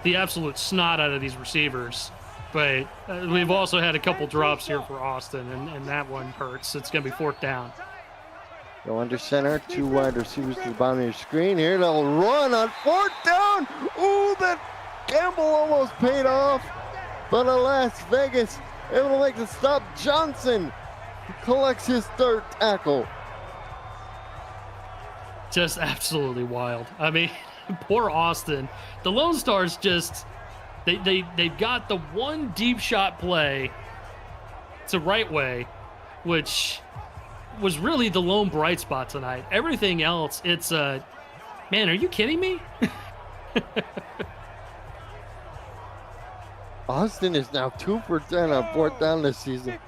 the absolute snot out of these receivers. But we've also had a couple drops here for Austin, and that one hurts. It's going to be 4th down. Go under center, 2 wide receivers to the bottom of your screen. Here they'll run on 4th down. Ooh, that gamble almost paid off. But alas, Vegas able to make the stop. Johnson collects his 3rd tackle. Just absolutely wild. I mean, poor Austin. The Lone Stars just, they've got the one deep shot play to right way, which was really the lone bright spot tonight. Everything else, it's man, are you kidding me? Austin is now 2 for 10 on 4th down this season.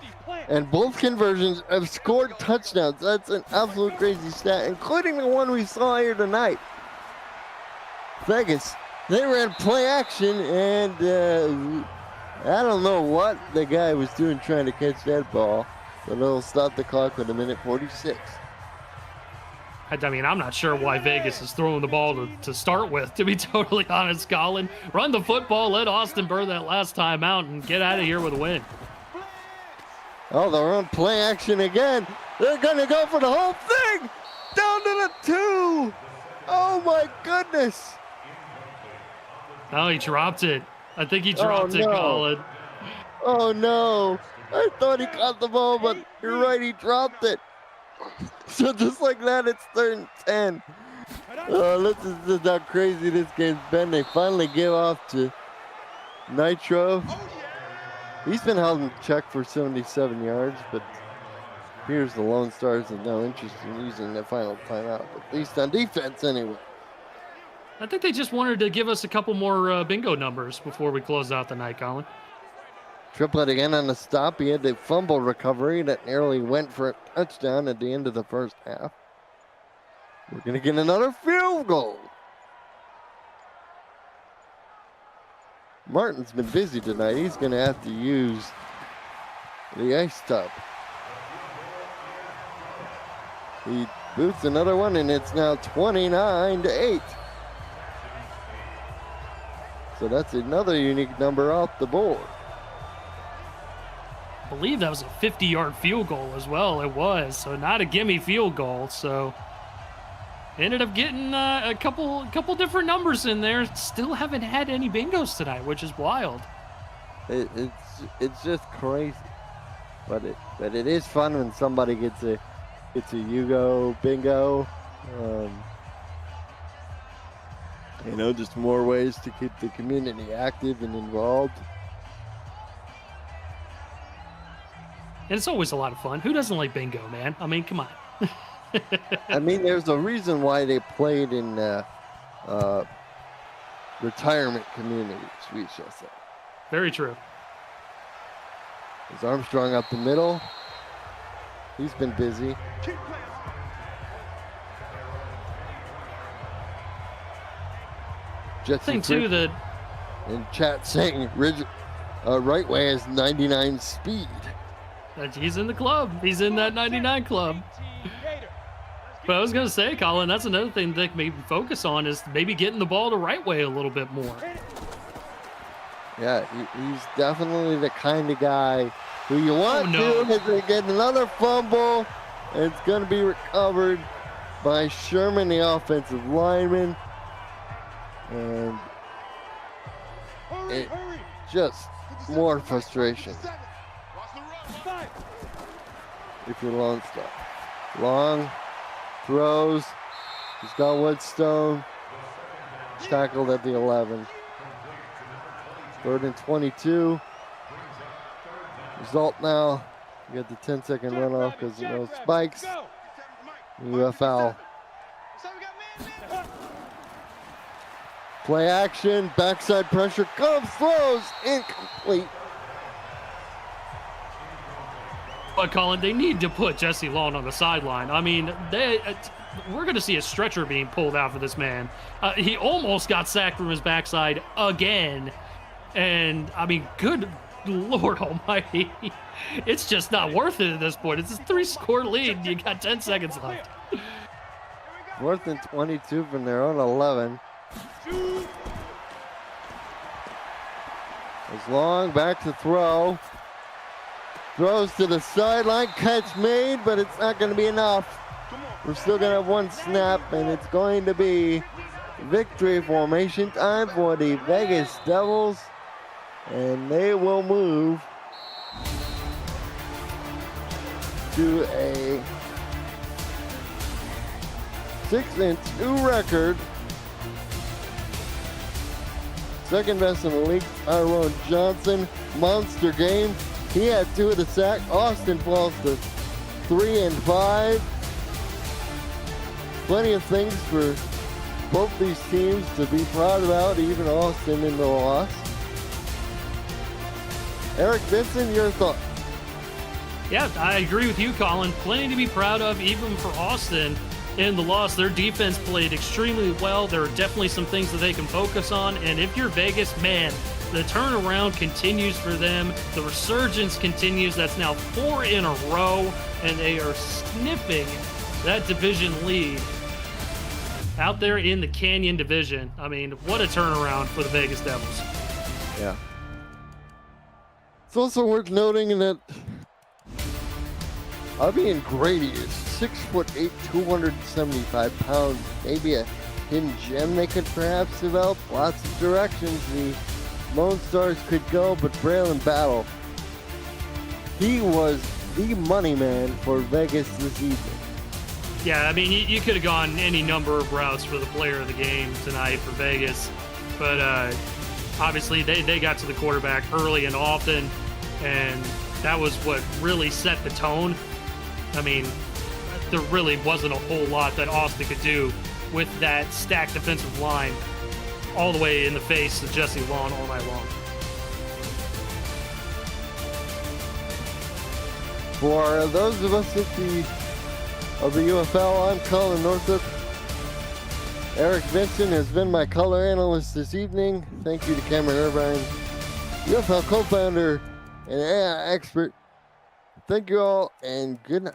And both conversions have scored touchdowns. That's an absolute crazy stat, including the one we saw here tonight. Vegas, they ran play action, and I don't know what the guy was doing trying to catch that ball, but it'll stop the clock with 1:46. I mean, I'm not sure why Vegas is throwing the ball to start with, to be totally honest, Colin. Run the football, let Austin burn that last time out, and get out of here with a win. Oh, they're on play action again. They're going to go for the whole thing. Down to the 2. Oh, my goodness. Oh, he dropped it. I think he dropped it, Colin. Oh, no. I thought he caught the ball, but you're right, he dropped it. So just like that, it's 3rd and 10. This is just how crazy this game's been. They finally give off to Nitro. He's been held in check for 77 yards, but here's the Lone Stars have no interest in using the final timeout, at least on defense anyway. I think they just wanted to give us a couple more bingo numbers before we close out the night, Colin. Triplett again on the stop. He had the fumble recovery that nearly went for a touchdown at the end of the 1st half. We're going to get another field goal. Martin's been busy tonight. He's going to have to use the ice tub. He boots another one, and it's now 29-8. So that's another unique number off the board. I believe that was a 50-yard field goal as well. It was, so not a gimme field goal. So ended up getting a couple different numbers in there. Still haven't had any bingos tonight, which is wild. It's just crazy, but it is fun when somebody gets a Yugo bingo. Just more ways to keep the community active and involved. And it's always a lot of fun. Who doesn't like bingo, man? I mean, come on. I mean, there's a reason why they played in retirement communities, we shall say. Very true. There's Armstrong up the middle. He's been busy. Thing too that in chat saying right way has 99 speed. He's in the club. He's in that 99 club. But I was going to say, Colin, that's another thing they can maybe focus on is maybe getting the ball to right way a little bit more. Yeah, he's definitely the kind of guy who you want to get another fumble, and it's going to be recovered by Sherman, the offensive lineman. And it just more frustration if you're Lone Star. Long throws. He's got Woodstone. tackled at the 11. 3rd and 22. Result now, you got the 10-second runoff because no spikes. UFL. Play action, backside pressure, comes, throws, incomplete. But Colin, they need to put Jesse Long on the sideline. I mean, we're going to see a stretcher being pulled out for this man. He almost got sacked from his backside again. And, I mean, good Lord almighty. It's just not worth it at this point. It's a 3-score lead, and you got 10 seconds left. 4th and 22 from their own 11. It's Long back to throw. Throws to the sideline, catch made, but it's not going to be enough. We're still going to have one snap, and it's going to be victory formation time for the Vegas Devils. And they will move to a 6-2 record. Second best in the league, Tyrone Johnson, monster game. He had 2 of the sack. Austin falls to 3-5. Plenty of things for both these teams to be proud about, even Austin in the loss. Eric Vincent, your thoughts? Yeah, I agree with you, Colin. Plenty to be proud of, even for Austin in the loss. Their defense played extremely well. There are definitely some things that they can focus on. And if you're Vegas, man, the turnaround continues for them. The resurgence continues. That's now 4 in a row, and they are sniffing that division lead out there in the Canyon division. I mean, what a turnaround for the Vegas Devils. Yeah. It's also worth noting that Avian Grady is 6'8", 275 pounds. Maybe a hidden gem they could perhaps develop. Lots of directions the Lone Stars could go, but Braylon Battle, he was the money man for Vegas this evening. Yeah, I mean, you could have gone any number of routes for the player of the game tonight for Vegas, but obviously they got to the quarterback early and often, and that was what really set the tone. I mean, there really wasn't a whole lot that Austin could do with that stacked defensive line all the way in the face of Jesse Long all night long. For those of us of the UFL, I'm Colin Northup. Eric Vincent has been my color analyst this evening. Thank you to Cameron Irvine, UFL co-founder and AI expert. Thank you all, and good night.